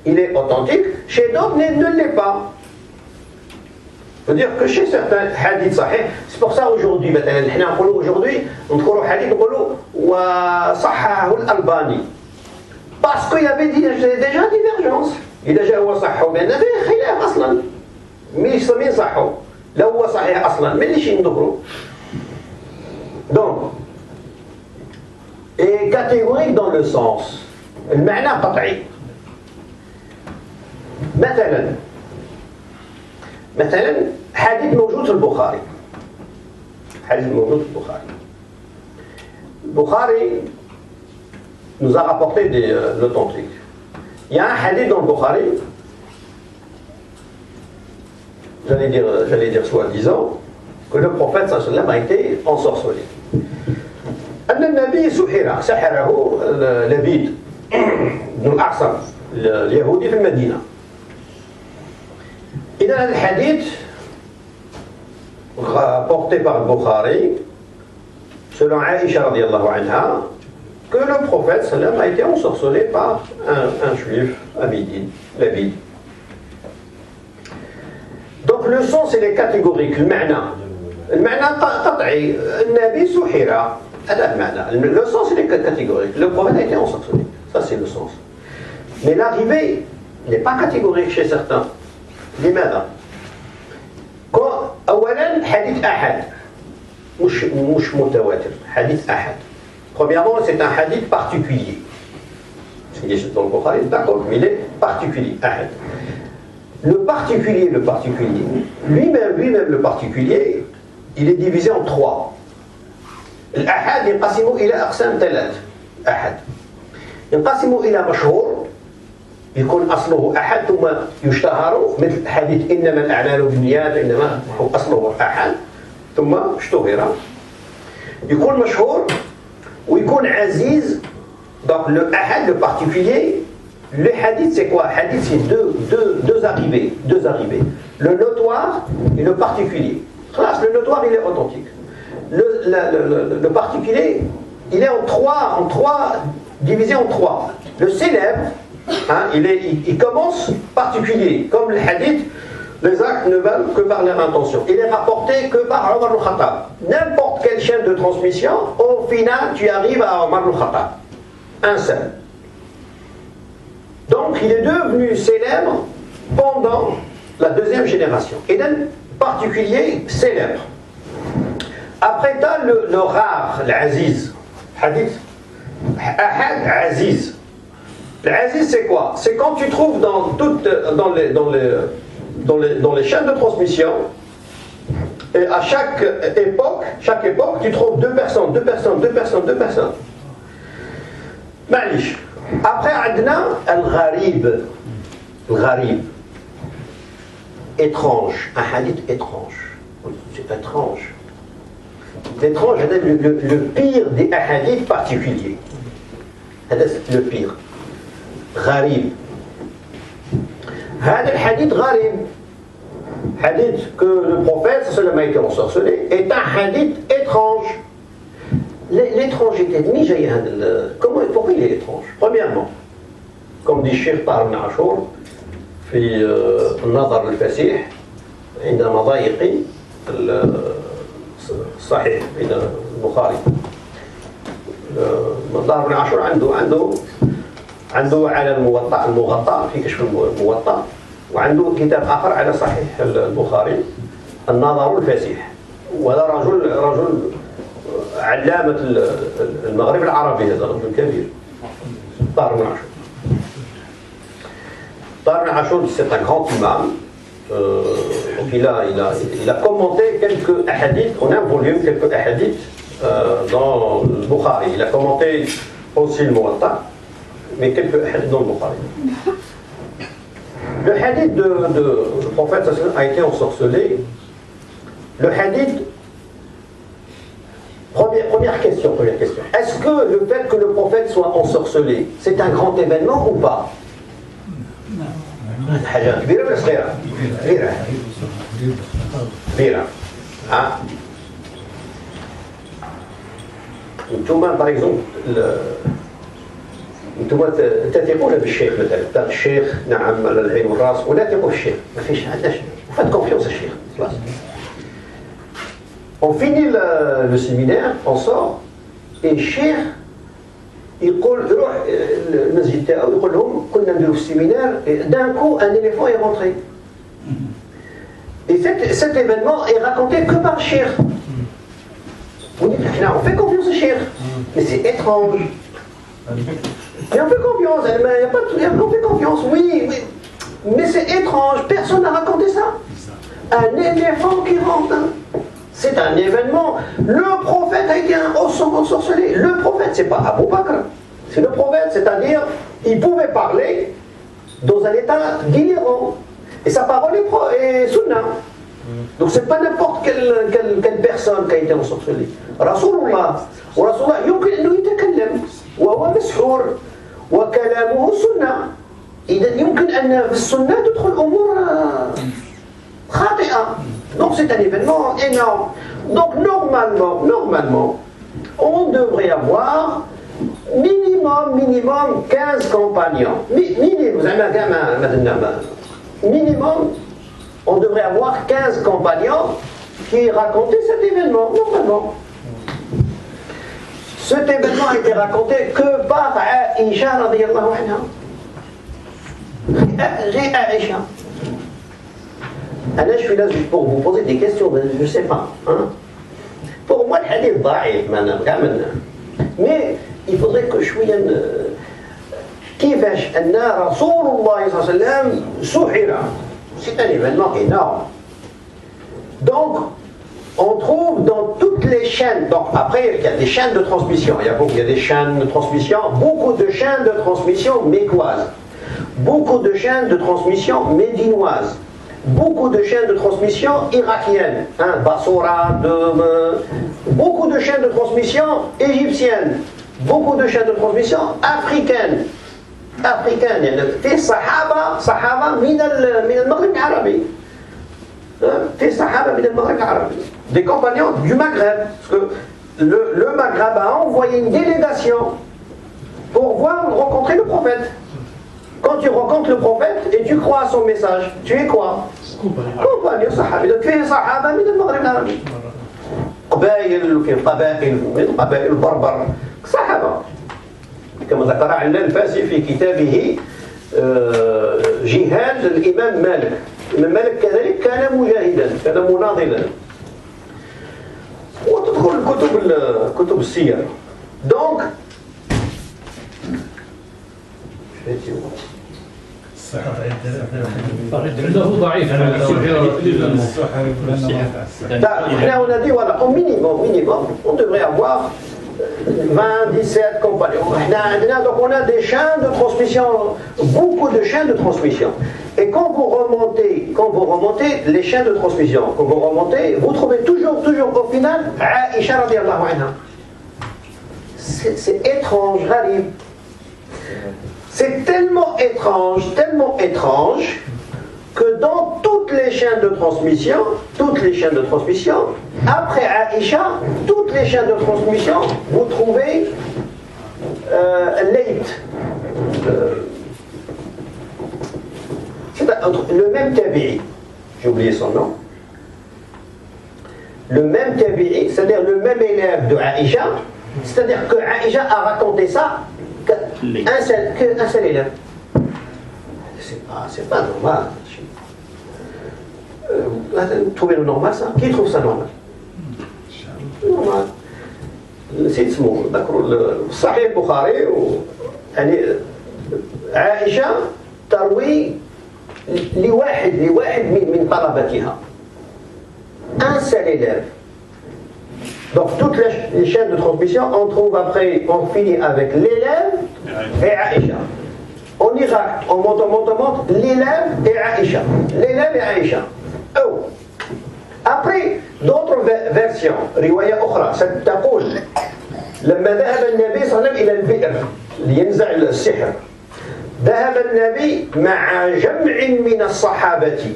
il est authentique, chez d'autres, ne l'est pas. Veut dire que chez certains, hadith sahih, c'est pour ça aujourd'hui, on trouve hadith, on sahah al-Albani. Parce qu'il y avait déjà divergence. Il a déjà sahah, mais il y avait khilaf aslan. Mais il s'est sahah. Là où sahih aslan, mais les chines d'ouvre. Donc, et catégorique dans le sens. المعنى قطعي. مثلا حديث موجود في البخاري. حديث موجود في البخاري. البخاري nous a rapporté l'authentique. Il y a un hadith dans le Bukhari, j'allais dire soi-disant, que le prophète sallallahu alayhi wa sallam a été ensorcelé. أن النبي سحره لبيد بن الأعصم اليهودي في المدينة. إذا هذا الحديث rapporté par Bukhari, selon Aïcha radiallahu anha, que le prophète sallam a été ensorcelé par un juif abidine, l'abid. Donc le sens il est catégorique, المعنى قطعي, النبي سحر. Le sens il est catégorique. Le prophète a été ensorcelé. Ça c'est le sens. Mais l'arrivée n'est pas catégorique chez certains. لماذا؟ أولا حديث أحد مش متواتر. حديث أحد. Premièrement, c'est un hadith particulier. Il est dans le Bukhari, d'accord, mais il est particulier. أحد. Le particulier, lui-même le particulier, il est divisé en trois. الأحاد ينقسم إلى أقسام ثلاث. أحد. ينقسم إلى مشهور يكون أصله أحد ثم يشتهر، مثل حديث إنما الأعمال بالنيات، إنما هو أصله أحد ثم اشتهر. يكون مشهور ويكون عزيز. Donc le ahad, le particulier, le hadith c'est quoi? Hadith c'est deux arrivées. Le notoire et le particulier. Le notoire il est authentique. Le particulier il est en trois, divisé en trois. Le célèbre, hein, il commence particulier, comme le hadith. Les actes ne valent que par leur intention. Il est rapporté que par Omar al-Khattab. N'importe quelle chaîne de transmission, au final, tu arrives à Omar al-Khattab. Un seul. Donc, il est devenu célèbre pendant la deuxième génération. Et d'un particulier célèbre. Après, tu as le rare, l'Aziz. Hadith. Ahad, Aziz. L'Aziz, c'est quoi? C'est quand tu trouves dans les chaînes de transmission, et à chaque époque, tu trouves deux personnes. Malish. Après, Adna, al-Gharib. Étrange. Un hadith étrange. C'est étrange. L'étrange, c'est le pire des hadiths particuliers. C'est le pire. Gharib. هذا الحديث غريب. Hadith que le prophète sallallahu alayhi wa sallam a été ensorcelé est un hadith étrange. L'étrangeté, pourquoi il est étrange? Premièrement, comme dit Cheikh Tahir ibn Ashur في النظر الفسيح عند مضايق الصحيح عند البخاري. طاهر بن عاشور عنده على المغطى في كشف الموطأ، وعنده كتاب آخر على صحيح البخاري النظر الفسيح. وهذا رجل علامة المغرب العربي، هذا رجل كبير. طاهر بن عاشور. طاهر بن عاشور c'est un grand imam. Donc il a commenté quelques hadiths, on a un volume, quelques hadiths dans le Bukhari. Il a commenté aussi le Muwatta, mais quelques hadiths dans le Bukhari. Le hadith du prophète a été ensorcelé. Le hadith, première question. Est-ce que le fait que le prophète soit ensorcelé, c'est un grand événement ou pas? حاجة كبيرة ولا صغيرة؟ كبيرة. انتم باغ اكزومبل انتم تثقون بالشيخ مثلا، الشيخ نعم على العين والراس، ولا تثقوا في الشيخ، ما فيش عندناش، فات كونفيونس الشيخ خلاص. On finit le séminaire, on sort, et الشيخ يقول يروح المسجد تاعو يقول لهم كنا نديرو في السيمينار d'un coup un éléphant est rentré. Et cet événement est raconté que par le cheikh. Vous dites on fait confiance au cheikh, mais c'est étrange. Mais on fait confiance, on fait confiance, oui, mais c'est étrange, personne n'a raconté ça. Un éléphant qui rentre. C'est un événement. Le prophète a été ensorcelé. Le prophète, c'est pas Abu Bakr. C'est le prophète, c'est-à-dire, il pouvait parler dans un état délirant. Et sa parole est sunna. Donc c'est pas n'importe quelle personne qui a été ensorcelée. Rasulullah. ورسولullah يمكن أنه يتكلم وهو مسحور وكلامه سنة. إذا يمكن أن في السنة تدخل أمور خاطئة. Donc c'est un événement énorme. Donc normalement, on devrait avoir minimum 15 compagnons. Minimum, on devrait avoir 15 compagnons qui racontaient cet événement, normalement. Cet événement a été raconté que par Aïcha radiyallahu anha. Aïcha. Je suis là juste pour vous poser des questions, je ne sais pas. Hein? Pour moi, le hadith ضعيف, mais il faudrait que je sois كيفاش أن رسول الله صلى الله عليه وسلم سحر. C'est un événement énorme. Donc, on trouve dans toutes les chaînes, donc après il y a des chaînes de transmission, il y a des chaînes de transmission, beaucoup de chaînes de transmission mécoises, beaucoup de chaînes de transmission médinoises, beaucoup de chaînes de transmission irakiennes, Basora, beaucoup de chaînes de transmission égyptiennes, beaucoup de chaînes de transmission africaines. يعني في صحابة من المغرب العربي. في صحابة من المغرب العربي. Des compagnons du Maghreb. Parce que le Maghreb a envoyé une délégation pour rencontrer le prophète. Quand tu rencontres le prophète et tu crois à son message, tu es quoi? Compagnon صحابي. Donc في صحابة من المغرب العربي. قبائل وفي قبائل من قبائل البربر. صحابة. كما ذكر علان الفاسي في كتابه جهاد الإمام مالك. الإمام مالك كذلك كان مجاهدا، كان مناضلا. وتدخل كتب السير. دونك عنده ضعيف on a dit voilà, au minimum, on devrait avoir 20, 17 compagnons. Donc on a des chaînes de transmission, beaucoup de chaînes de transmission. Et quand vous remontez les chaînes de transmission, quand vous remontez, vous trouvez toujours au final Aïcha radiallahu anha. C'est étrange, Gharib. C'est tellement étrange que dans toutes les chaînes de transmission, après Aïcha, toutes les chaînes de transmission, vous trouvez Layth. Le même tabi'i, j'ai oublié son nom. Le même tabi'i, c'est-à-dire le même élève de Aïcha, c'est-à-dire que Aïcha a raconté ça qu'un seul élève. C'est pas normal. Vous trouvez le normal ça? Qui trouve ça normal? Normal. C'est اسمه صحيح البخاري يعني عائشة تروي لواحد من طلبتها. Un seul élève. Donc toutes les chaînes de transmission, on trouve après, on finit avec l'élève et Aïcha. En Irak, on monte, l'élève et Aïcha. L'élève et Aïcha. Oh. Après, d'autres versions, رواية أخرى ستقول لما ذهب النبي صلى الله عليه وسلم إلى البئر لينزع السحر ذهب النبي مع جمع من الصحابة.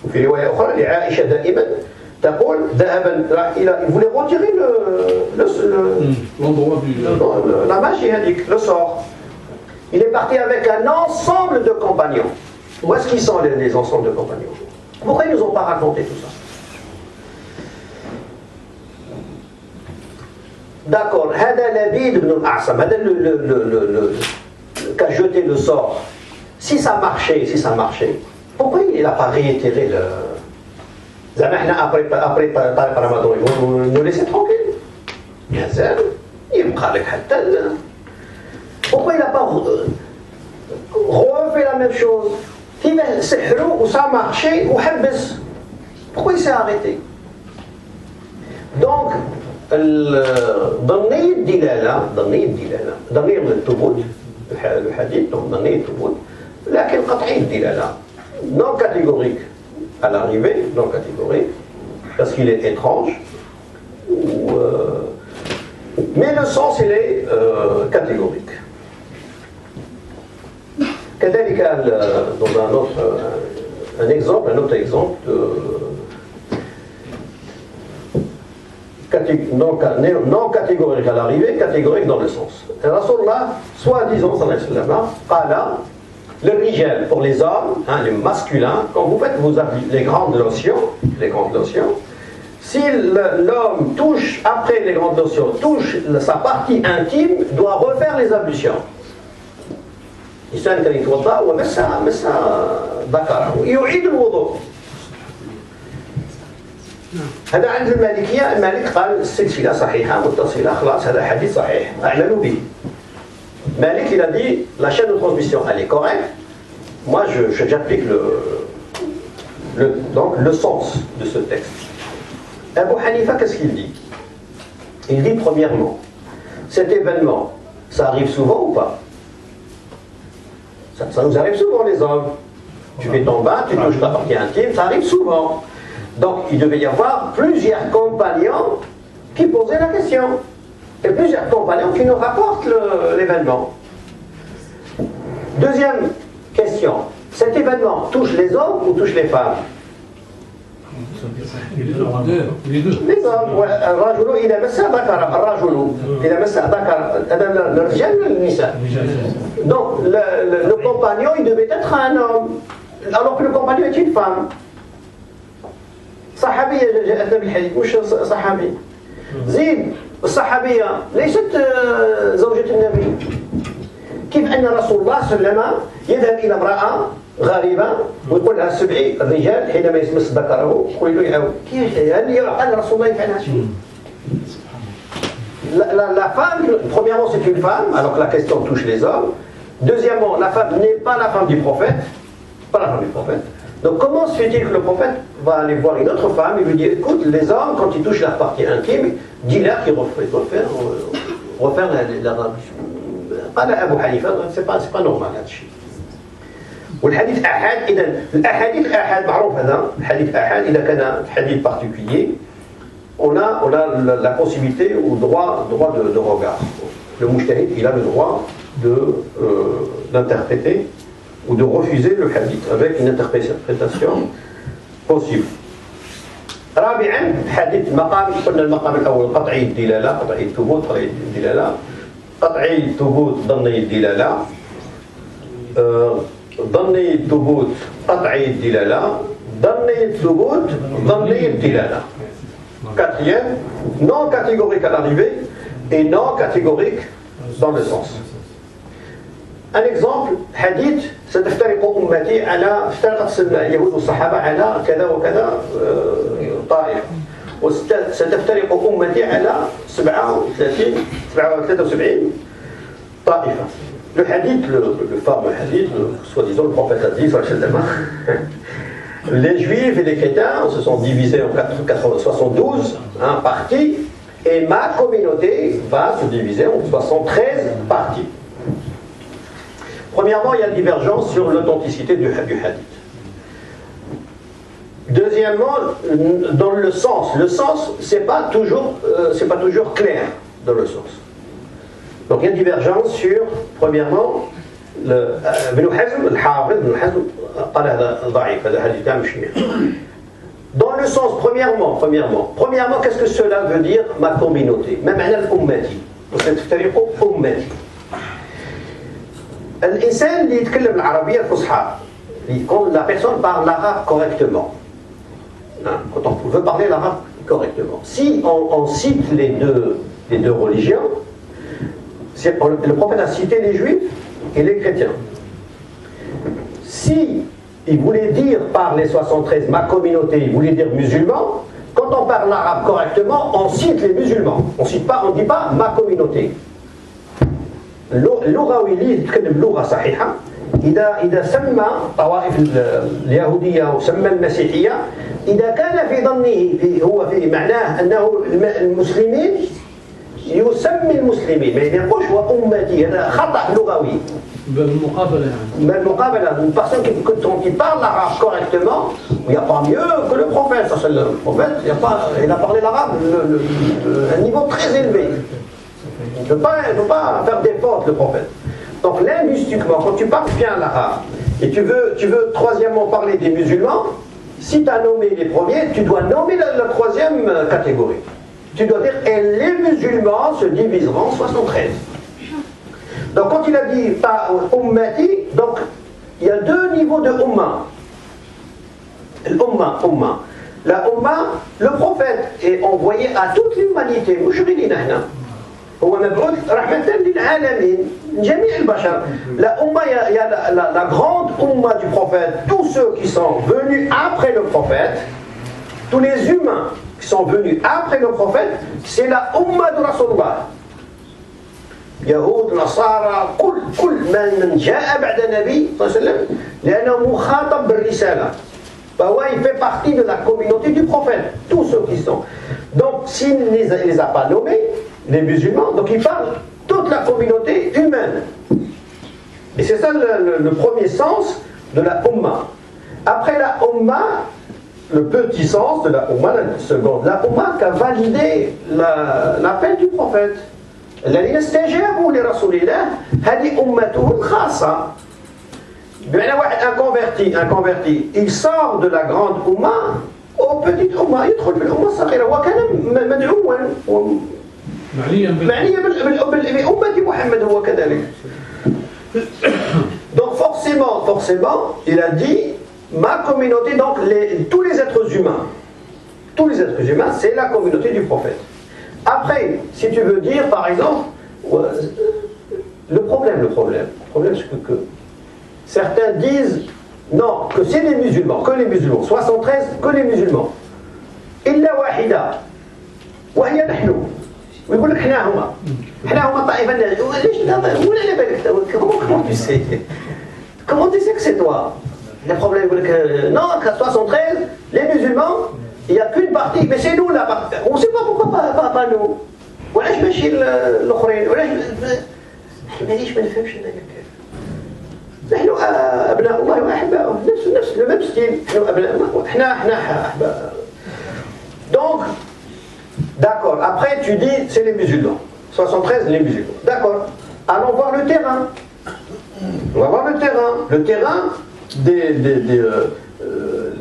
وفي رواية أخرى لعائشة دائما تقول ذهب إلى il voulait retirer la magie هذيك, le sort. Il est parti avec un ensemble de compagnons. Où est-ce qu'ils sont les ensembles de compagnons? Pourquoi ils ne nous ont pas raconté tout ça? D'accord, هذا لبيد بن الأعصم, هذا qui a jeté le sort. Si ça marchait, pourquoi il n'a pas réitéré le... Après Tariq Ramadan, ils vont nous laisser tranquilles. Bien sûr, pourquoi il n'a pas refait la même chose? Ou ça a marché, ou habs. Pourquoi il s'est arrêté? Donc, ضمنية الدلالة ضمنية الثبوت الحديث, donc ضمنية الثبوت, لكن قطعي الدلالة non catégorique à l'arrivée, non catégorique, parce qu'il est étrange, mais le sens il est catégorique. كذلك dans un autre exemple non catégorique à l'arrivée, catégorique dans le sens. Rasulullah, soi-disant, قال للرجال, pour les hommes, les masculins, quand vous faites les grandes lotions, si l'homme touche, après les grandes lotions, touche sa partie intime, doit refaire les ablutions. الإنسان كان يتوضأ ومس ذكره يعيد الوضوء. هذا عند المالكية, المالك قال السلسلة صحيحة متصلة, خلاص هذا حديث صحيح أعلنوا به. Malik il a dit la chaîne de transmission elle est correcte. Moi j'applique donc le sens de ce texte. Abu Hanifa, qu'est-ce qu'il dit? Il dit premièrement, cet événement, ça arrive souvent ou pas? Ça nous arrive souvent les hommes. Tu fais ton bain, tu touches ta partie intime, ça arrive souvent. Donc il devait y avoir plusieurs compagnons qui posaient la question. Et plusieurs compagnons qui nous rapportent l'événement. Deuxième question, cet événement touche les hommes ou touche les femmes? Les deux. Les hommes. الرجل إذا مس ذكر الرجل إذا مس ذكر هذا الرجال ولا النساء؟ Donc le compagnon il devait être un homme alors que le compagnon est une femme. صحابية جاءتنا بالحديث مش صحابي. زيد الصحابية ليست زوجة النبي. كيف أن رسول الله صلى الله عليه وسلم يذهب إلى امرأة غريبة ويقول لها سبعي الرجال حينما يمس ذكره يقول له يعاود كيف هل يعقل رسول الله يفعل هذا الشيء؟ La femme, premièrement c'est une femme alors que la question touche les hommes. Deuxièmement, la femme n'est pas la femme du prophète, pas la femme du prophète. Donc comment se fait-il que le prophète va aller voir une autre femme et lui dire écoute, les hommes quand ils touchent leur partie intime, dis-leur qu'ils refaire la قال أبو حنيفة c'est pas normal هذا الشيء. والحديث أحد إذا الأحاديث الأحد معروف هذا الحديث أحد إذا كان حديث particulier on a la possibilité ou droit de regard. Le mujtahid il a le droit d'interpréter ou de refuser le hadith avec une interprétation possible. رابعا حديث المقام قلنا المقام الأول قطعي الدلالة قطعي الثبوت قطعي الدلالة قطعي الثبوت ظني الدلالة ظني الثبوت قطعي الدلالة ظني الثبوت ظني الدلالة. Quatrième, non catégorique à l'arrivée et non catégorique dans le sens. Un exemple, hadith ستفترق أمتي على افترقت اليهود والصحابة على كذا وكذا طائفة وستفترق أمتي على 73 طائفة. Le hadith, le fameux hadith, soi-disant le prophète a dit, les juifs et les chrétiens se sont divisés en 72 parties et ma communauté va se diviser en 73 parties. Premièrement, il y a une divergence sur l'authenticité du hadith. Deuxièmement, dans le sens c'est pas toujours clair dans le sens. Donc il y a une divergence sur, premièrement, ابن حزم الحافظ ابن حزم قال هذا ضعيف هذا حديث كامل شيء. Dans le sens, premièrement, qu'est-ce que cela veut dire ma communauté? ما معنى الأمتي؟ وستفترق أمتي. الإنسان اللي يتكلم العربية الفصحى quand la personne parle l'arabe correctement, quand on veut parler l'arabe correctement, si on cite les deux religions, le prophète a cité les juifs et les chrétiens. Si il voulait dire par les 73 ma communauté, il voulait dire musulmans, quand on parle l'arabe correctement, on cite les musulmans. On ne dit pas ma communauté. اللغوي اللي يتكلم لغة صحيحة إذا سمى طوائف اليهودية وسمى المسيحية إذا كان في ظنه هو في معناه أنه المسلمين يسمي المسلمين ما يقولش وأمتي هذا خطأ لغوي. بالمقابلة يعني. بالمقابلة une personne qui parle l'arabe correctement il n'y a pas mieux que le prophète. Le prophète il a parlé l'arabe à un niveau très élevé. Il ne peut pas faire des fautes, le prophète. Donc linguistiquement, quand tu parles bien l'arabe et tu veux troisièmement parler des musulmans, si tu as nommé les premiers, tu dois nommer la troisième catégorie. Tu dois dire et les musulmans se diviseront en 73. Donc quand il a dit pas ummati, donc il y a deux niveaux de umma. Umma. La umma, le prophète est envoyé à toute l'humanité. هو مبعوث رحمة للعالمين جميع البشر. La umma, il y a la grande umma du prophète, tous ceux qui sont venus après le prophète, tous les humains qui sont venus après le prophète, c'est la umma de Rasulullah. يهود نصارى كل من جاء بعد النبي صلى الله عليه وسلم لأنه مخاطب بالرسالة. Bah ouais, il fait partie de la communauté du prophète, tous ceux qui sont. Donc, s'il ne les a pas nommés, les musulmans, donc il parle toute la communauté humaine. Et c'est ça le premier sens de la Ummah. Après la Ummah, le petit sens de la Ummah, la seconde, la Ummah qui a validé l'appel du prophète. الذين استجابوا لرسول الله هذه أمته الخاصة. بمعنى واحد un converti, il sort de la grande Ummah aux petites Ummah, يدخل في الأمة الصغيرة وكان مدعوا معنيا بأمة محمد هو كذلك. Donc forcément, il a dit ma communauté, donc tous les êtres humains, c'est la communauté du prophète. Après, si tu veux dire, par exemple, le problème, c'est que certains disent non, que c'est les musulmans, 73, que les musulmans. إلا واحدة وهي نحن. ويقول لك حنا هما طائفة ليش ولا على بالك comment tu sais que c'est toi? Le problème, non, 73, les musulmans, il n'y a qu'une partie, mais c'est nous la partie. On ne sait pas pourquoi pas nous. ولاش ماشي الآخرين ولاش مانيش ما نفهمش أنا نحن أبناء الله وأحباؤه نفس le même style. نحن أبناء الله إحنا أحباء. Donc, d'accord, après tu dis c'est les musulmans. 73, les musulmans. D'accord, allons voir le terrain. On va voir le terrain. Le terrain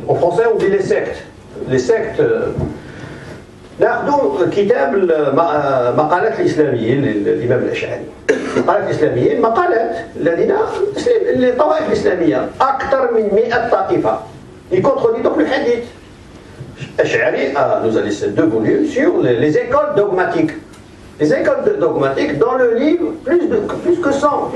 en français on dit les sectes. Les sectes. ناخذوا كتاب مقالات الإسلاميين للإمام الأشعري. مقالات الإسلاميين مقالات للطوائف الإسلامية أكثر من 100 طائفة. Il contredit donc le hadith. Ash'ari nous a laissé 2 volumes sur les écoles dogmatiques. Les écoles dogmatiques dans le livre plus que 100.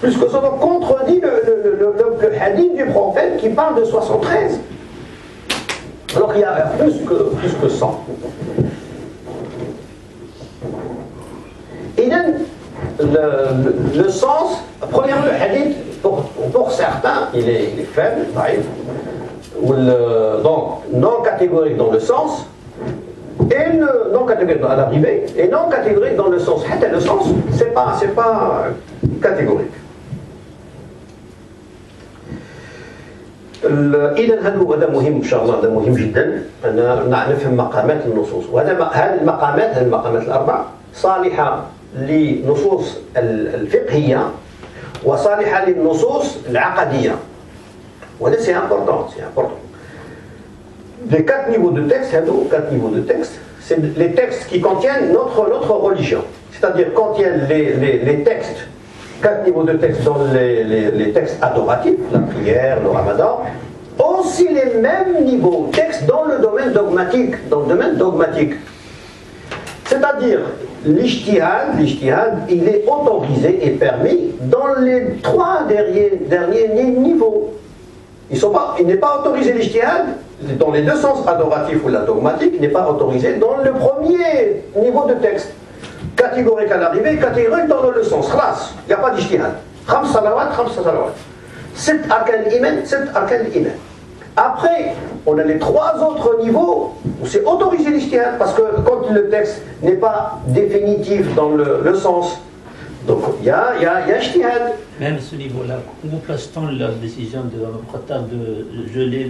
Donc contredit le hadith du prophète qui parle de 73. Alors qu'il y a plus que 100. Et le sens, premièrement le hadith, pour certains, il est faible, donc non catégorique dans le sens, et non catégorique à l'arrivée, et non catégorique dans le sens. Le sens, c'est pas catégorique. إذا هذا مهم إن شاء الله، هذا مهم جدا أن نفهم مقامات النصوص، هذه المقامات الأربع صالحة للنصوص الفقهية وصالحة للنصوص العقدية. وهذا c'est important. Les 4 niveaux de texte, c'est les textes qui contiennent notre religion, c'est-à-dire contiennent les textes. 4 niveaux de texte dans les textes adoratifs, la prière, le ramadan, aussi les mêmes niveaux de texte dans le domaine dogmatique. C'est-à-dire, l'ijtihad, il est autorisé et permis dans les 3 derniers niveaux. Il n'est pas autorisé l'ijtihad dans les 2 sens, adoratif ou la dogmatique, il n'est pas autorisé dans le premier niveau de texte. Catégorique à l'arrivée, catégorique dans le sens. Khlas, il n'y a pas d'ijtihad. 5 salawat. 7 arkan al-iman. Après, on a les 3 autres niveaux où c'est autorisé l'ijtihad, parce que quand le texte n'est pas définitif dans le sens, donc il y a ijtihad. Même ce niveau-là, où place-t-on la décision de Khattab de geler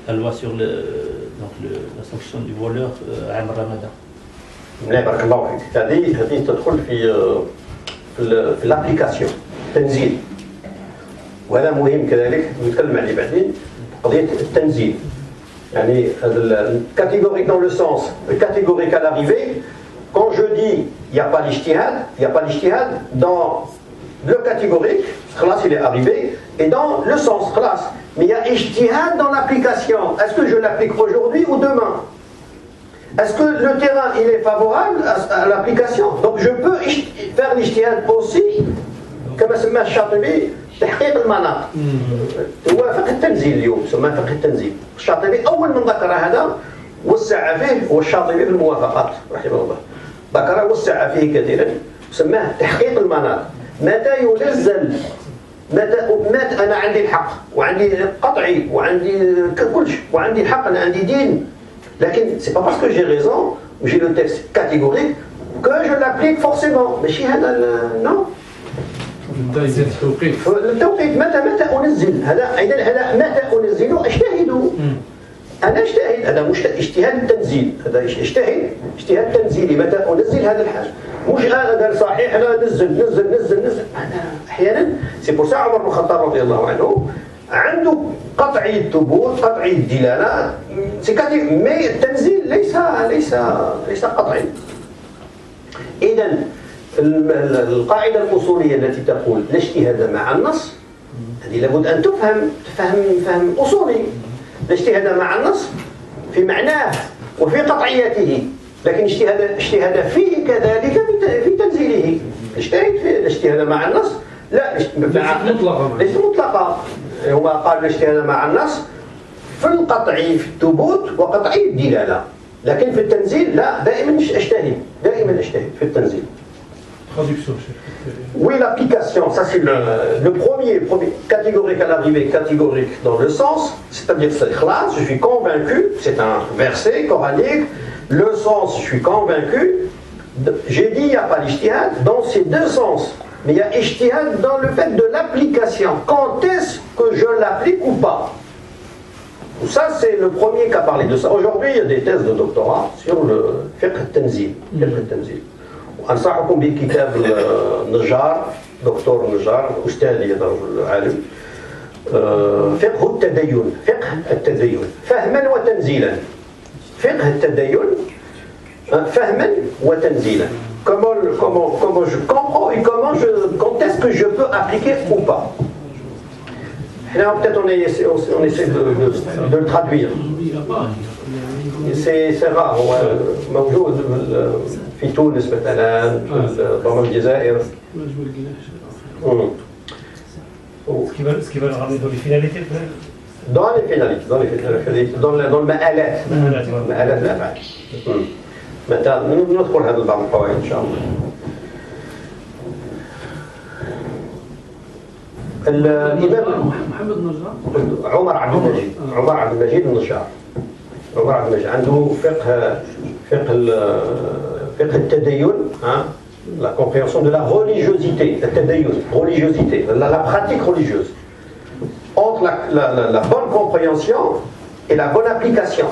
la loi sur la sanction du voleur à Ramadan? بارك الله فيك. هذه تدخل في الابليكاسيون التنزيل، وهذا مهم كذلك نتكلم عليه بعدين. قضيه التنزيل يعني هذا catégorique dans le sens, catégorique à l'arrivée. Quand je dis il n'y a pas l'ijtihad dans le catégorique, khlas il est arrivé, et dans le sens khlas, mais il y a ijtihad dans l'application. Est-ce que je l'applique aujourd'hui ou demain? Est-ce que le terrain il est favorable à l'application? Donc je peux faire l'ijtihad aussi, كما سماه الشاطبي تحقيق المناط. هو فقه التنزيل اليوم يسمى فقه التنزيل. الشاطبي أول من ذكر هذا وسع فيه هو الشاطبي في الموافقات رحمه الله. ذكر وسع فيه كثيرا، سماه تحقيق المناط. متى ينزل مات انا عندي الحق وعندي قطعي وعندي كلش وعندي الحق انا عندي دين لكن سي با باسكو جي ريزون وجي لو تكست كاتيغوريك كو جو لابليك فورسيمون ماشي هذا نو التوقيت متى انزل هذا ايضا هذا متى انزل اجتهد انا اجتهد هذا مش اجتهاد التنزيل هذا اجتهاد تنزيلي متى انزل هذا الحاجه مش انا صحيح انا نزل انا احيانا سي بور سا عمر بن الخطاب رضي الله عنه عنده قطعي الثبوت قطعي الدلاله سي كاتي مي التنزيل ليس قطعي اذا القاعده الاصوليه التي تقول لا اجتهاد مع النص هذه لابد ان تفهم فهم اصولي لا اجتهاد مع النص في معناه وفي قطعيته لكن اجتهاد فيه كذلك في تنزيله اجتهاد مع النص لا ليس مطلقا هما قالوا الاجتهاد مع النص في القطعي في الثبوت وقطعي الدلاله لكن في التنزيل لا دائما اجتهد في التنزيل. Oui, l'application, ça c'est le premier catégorique à l'arrivée, catégorique dans le sens, c'est-à-dire c'est khlas, je suis convaincu, c'est un verset coranique, le sens, je suis convaincu, j'ai dit il n'y a pas l'ijtihad dans ces deux sens, mais il y a ijtihad dans le fait de l'application, quand est-ce que je l'applique ou pas. Ça c'est le premier qui a parlé de ça. Aujourd'hui il y a des thèses de doctorat sur le fiqh al-tanzil. أنصحكم بكتاب النجار دكتور نجار أستاذي هذا الرجل عالم فقه التدين فهما وتنزيلا فقه التدين فهما وتنزيلا comment je comprends et quand est-ce que je peux appliquer ou pas. Là peut-être on essaie de le traduire. C'est rare موجود في تونس مثلا في الجزائر. Ce qui va le ramener dans les finalités dans les finalités dans المآلات مآلات الأفعال. متى ندخل هذا بعض الفوائد إن شاء الله. الإمام محمد النجار عمر عبد المجيد النجار عنده فقه التدين la compréhension de la religiosité la pratique religieuse entre la bonne compréhension et la bonne application.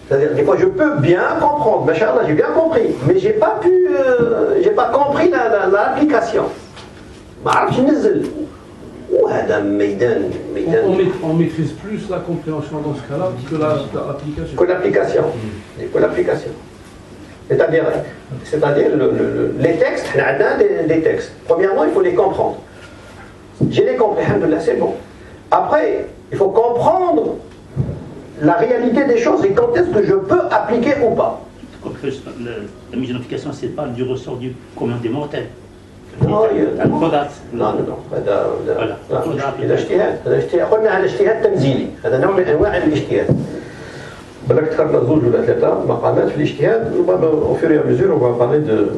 C'est-à-dire des fois je peux bien comprendre, machallah j'ai bien compris, mais j'ai pas compris l'application. On maîtrise plus la compréhension dans ce cas-là que l'application. l'application. C'est-à-dire les textes, on a des textes. Premièrement, il faut les comprendre. J'ai les compris, alhamdoulilah, c'est bon. Après, il faut comprendre la réalité des choses et quand est-ce que je peux appliquer ou pas. La mise en application, c'est pas du ressort du commun des mortels. Non, هذا اجتهاد قلنا هذا اجتهاد تنزيلي هذا نوع من انواع الاجتهاد بالك ذكرنا زوج ولا ثلاثه مقامات في الاجتهاد au fur et à mesure on va parler de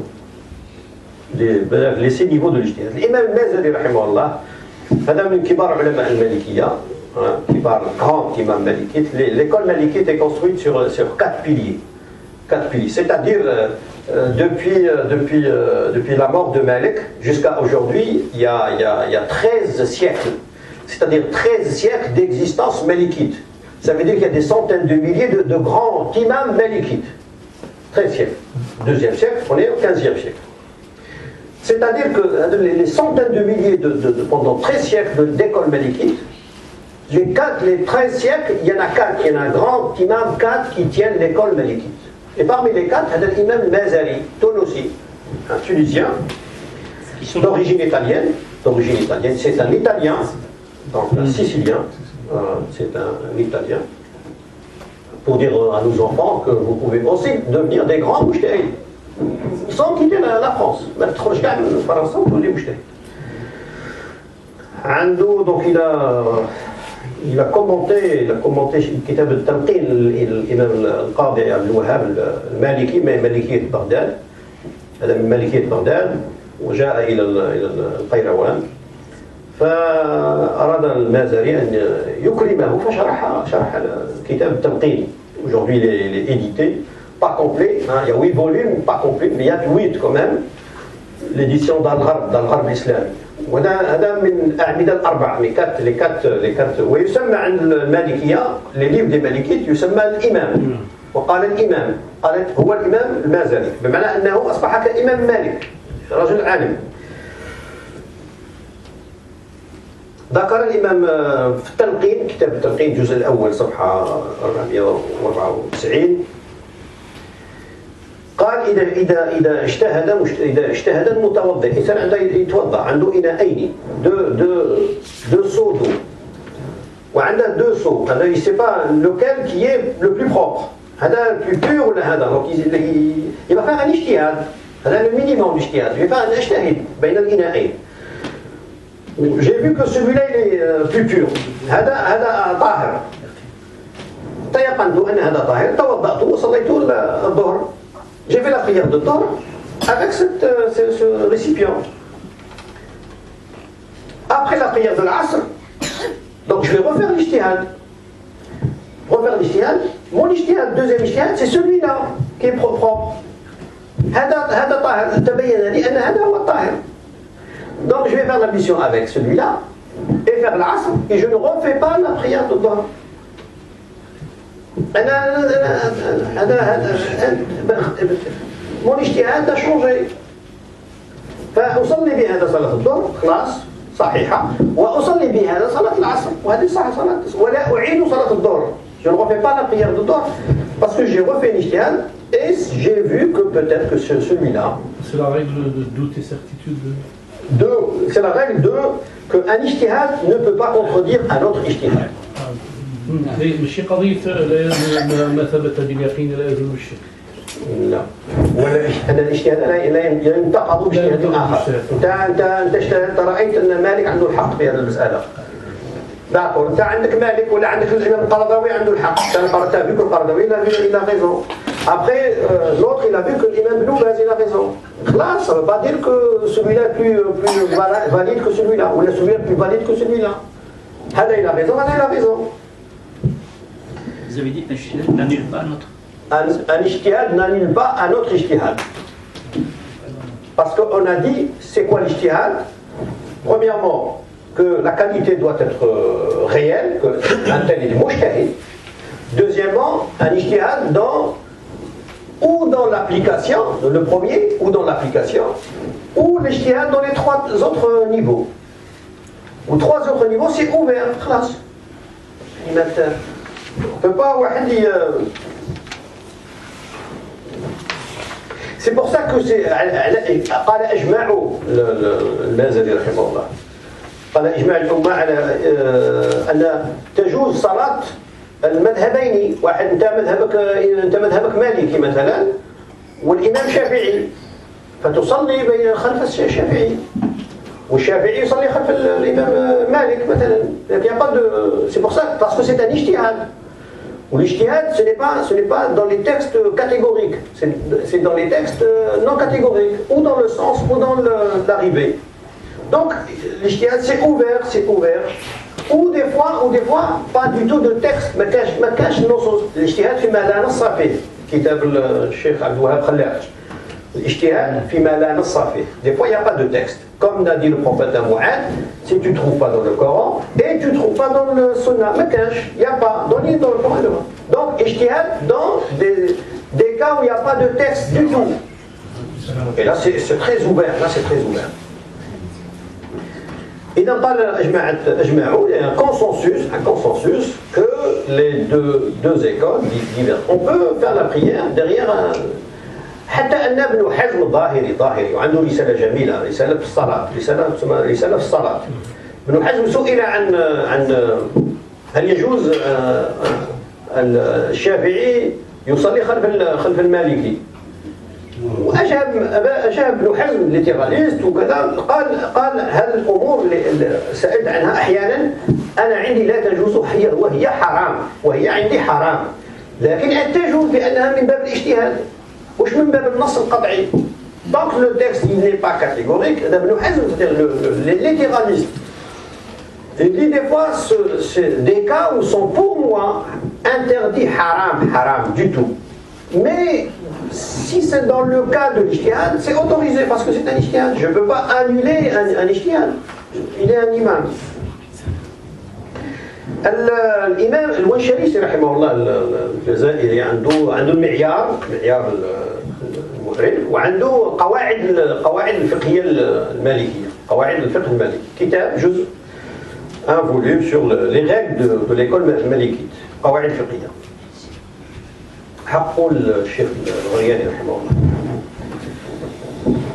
ces niveaux de الاجتهاد. الامام المازري رحمه الله هذا من كبار علماء المالكيه كبار grand imam malikite. L'école malikite est construite sur quatre piliers, c'est-à-dire depuis la mort de Malik jusqu'à aujourd'hui, il y a 13 siècles. C'est-à-dire 13 siècles d'existence malikite. Ça veut dire qu'il y a des centaines de milliers de grands imams malikites. 13 siècles. Deuxième siècle, on est au 15e siècle. C'est-à-dire que les centaines de milliers pendant 13 siècles d'écoles malikites, les 13 siècles, il y en a 4. Il y en a un grand imam 4 qui tiennent l'école malikite. Et parmi les 4, il y a l'imam Mazari, Tonossi, un Tunisien, d'origine italienne. C'est un Italien, donc un Sicilien, c'est un Italien. Pour dire à nos enfants que vous pouvez aussi devenir des grands mouchtéhid, sans quitter la France. Donc il a commenté Kitab al-Tanqil l'imam al-Qadi Abdul-Wahhab al-Maliki من مالكية بغداد. هذا من مالكية بغداد وجاء إلى القيروان فأراد المازري أن يكرمه فشرح كتاب التلقين. Aujourd'hui il est édité, pas complet, hein, il y a 8 volumes, pas complet, mais il y a 8 quand même, l'édition dans le Gharb islamique. هذا من الأعمدة الأربعة، les quatre ويسمى عند المالكية les livres des مالكية يسمى الإمام. وقال الإمام، قالت هو الإمام المازري، بمعنى أنه أصبح كإمام مالك، رجل عالم. ذكر الإمام في التلقين، كتاب التلقين الجزء الأول صفحة 494، قال إذا اجتهد المتوضئ، إنسان عنده يتوضأ، عنده إناءين، deux seaux d'eau، وعنده deux seaux، هذا il sait pas lequel qui est le plus propre، هذا le plus pur ولا هذا، donc il va faire un اجتهاد، هذا le minimum الاجتهاد، il va faire un اجتهاد بين الإناءين. J'ai vu que celui-là il est plus pur، هذا طاهر، تيقنت أن هذا طاهر، توضأت وصليت الظهر. J'ai fait la prière de Dhuhr avec ce récipient. Après la prière de l'Asr, donc je vais refaire l'ijtihad. Mon ijtihad, deuxième ijtihad, c'est celui-là qui est propre. هذا طاهر، تبين لي أن هذا هو الطاهر. Donc je vais faire l'ablution avec celui-là et faire l'Asr et je ne refais pas la prière de Dhuhr. mon اجتهاد a changé. فأصلي بهذا صلاة الظهر خلاص صحيحة، وأصلي بهذا صلاة العصر وهذه صح صلاة، ولا أعيد صلاة الظهر. Je ne refais pas la prière de Dhuhr parce que j'ai refait un ijtihad et j'ai vu que peut-être que celui-là. C'est la règle de doute et certitude. C'est la règle de qu'un ijtihad ne peut pas contredire un autre ijtihad. ماشي قضية ما ثبت باليقين لا يزول الشك. لا، ولا هذا الاجتهاد لا ينتقض باجتهاد آخر. أنت اجتهدت، رأيت أن مالك عنده الحق في هذه المسألة. داكور، أنت عندك مالك ولا عندك الإمام القرضاوي عنده الحق. Tu as vu que le Qaradawi il a raison. Après, l'autre il a vu que l'imam Ibn Baz il a raison. Là, ça ne veut pas dire que celui-là est plus valide que celui-là, ou celui-là est plus valide que celui-là. Hada il a raison, Hada il a raison. Vous avez dit un n'annule pas un autre. Un ijtihad n'annule pas un autre ijtihad. Parce qu'on a dit, c'est quoi l'ijtihad? Premièrement, que la qualité doit être réelle, qu'un tel est mujtahid. Deuxièmement, un ijtihad ou dans l'application, le premier, ou dans l'application, ou l'ijtihad dans les 3 autres niveaux. Ou 3 autres niveaux, c'est ouvert, classe. On ne peut pas واحد C'est pour ça que قال أجمع المازري رحمه الله، قال إجماع الأمة على أن تجوز صلاة المذهبين. واحد أنت مذهبك مالكي مثلا والإمام شافعي، فتصلي خلف الشافعي، والشافعي يصلي خلف الإمام مالك مثلا. C'est pour ça, parce que c'est un ijtihad. L'ijtihad, ce n'est pas dans les textes catégoriques, c'est dans les textes non catégoriques, ou dans le sens, ou dans l'arrivée. Donc, l'ijtihad, c'est ouvert. Ou des fois, pas du tout de texte, ما كاش نصوص. الاجتهاد فيما لا نص فيه، كتاب الشيخ عبد الوهاب خلاج. الاجتهاد فيما لا نص فيه. Des fois, il n'y a pas de texte. Comme l'a dit le prophète à Mu'ad, si tu ne trouves pas dans le Coran et tu ne trouves pas dans le Sunnah, il n'y a pas, dans le Coran. Donc, ijtihad dans des cas où il n'y a pas de texte du tout. Et là, c'est très ouvert. Et dans il y a un consensus que les deux écoles diverses. On peut faire la prière derrière حتى أن ابن حزم الظاهري وعنده رسالة جميلة، رسالة في الصلاة، رسالة في الصلاة. ابن حزم سئل عن هل يجوز الشافعي يصلي خلف المالكي، وأجاب ابن حزم ليتراليست وكذا، قال هذه الأمور اللي سألت عنها أحيانا أنا عندي لا تجوز وهي حرام، وهي عندي حرام، لكن تجوز لأنها من باب الاجتهاد مش من باب النص القطعي. Donc le texte il n'est pas catégorique. Ibn Hazm, c'est-à-dire les littéralistes, Il dit des fois, c'est des cas où sont pour moi interdits haram du tout. Mais si c'est dans le cas de l'ijtihad, c'est autorisé parce que c'est un ijtihad. Je ne peux pas annuler un ijtihad. Il est un imam. الإمام الونشريسي رحمه الله الجزائري عنده المعيار المؤرخ وعنده قواعد الفقهية المالكية قواعد الفقه المالكي كتاب جزء un volume sur les règles de l'école malikite قواعد فقهية حقه الشيخ الغرياني رحمه الله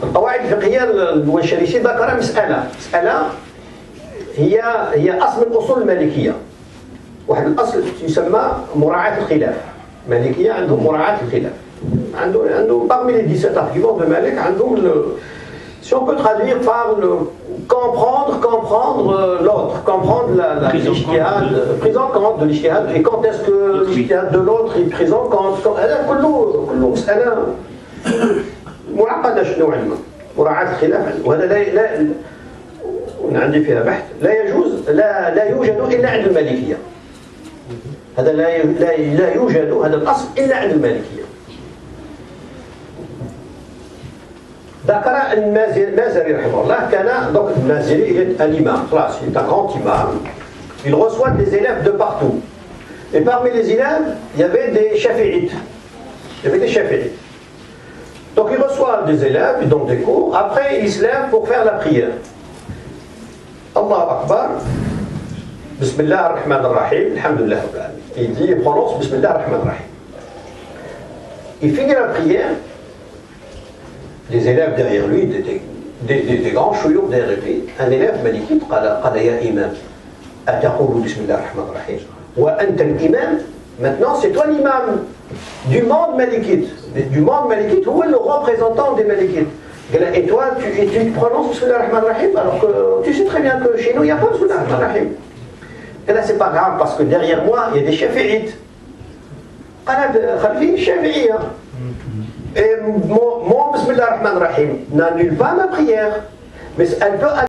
القواعد الفقهية الونشريسي ذكر مسألة هي أصل من أصول المالكية واحد الأصل يسمى مراعاة الخلاف المالكية عندهم مراعاة الخلاف عندهم parmi les 17 arguments de Malik عندهم si on peut traduire par comprendre l'autre, comprendre l'ijtihad, prise en compte de l'ijtihad, et quand est-ce que l'ijtihad de l'autre est pris en compte, كله مسألة معقدة نوعا ما مراعاة الخلاف وهذا لا عندي فيها بحث لا يوجد إلا عند المالكية هذا لا يوجد هذا الأصل إلا عند المالكية ذكر المازري رحمه الله كان donc المازري est un imam خلاص il est un grand imam il reçoit des élèves de partout et parmi les élèves il y avait des shafi'ites donc il reçoit des élèves il donne des cours après il se lève pour faire la prière Allah Akbar Bismillah ar-Rahman ar-Rahim Alhamdulillah Rabbil Alamin il dit il prononce Bismillah ar-Rahman ar-Rahim il finit la prière les élèves derrière lui, des grands chouyours derrière lui, un élève malikite قال يا إمام أتقول بسم الله الرحمن الرحيم وأنت الإمام maintenant c'est toi l'imam du monde malikite هو le représentant des malikites et toi tu prononces بسم الله الرحمن الرحيم alors que tu sais très bien que chez nous il n'y a pas بسم الله الرحمن الرحيم et là c'est pas grave parce que derrière moi il y a des shafi'ites قال خلفي الشافعية et mon Bismillah ar-Rahman ar-Rahim n'annule pas ma prière, mais elle peut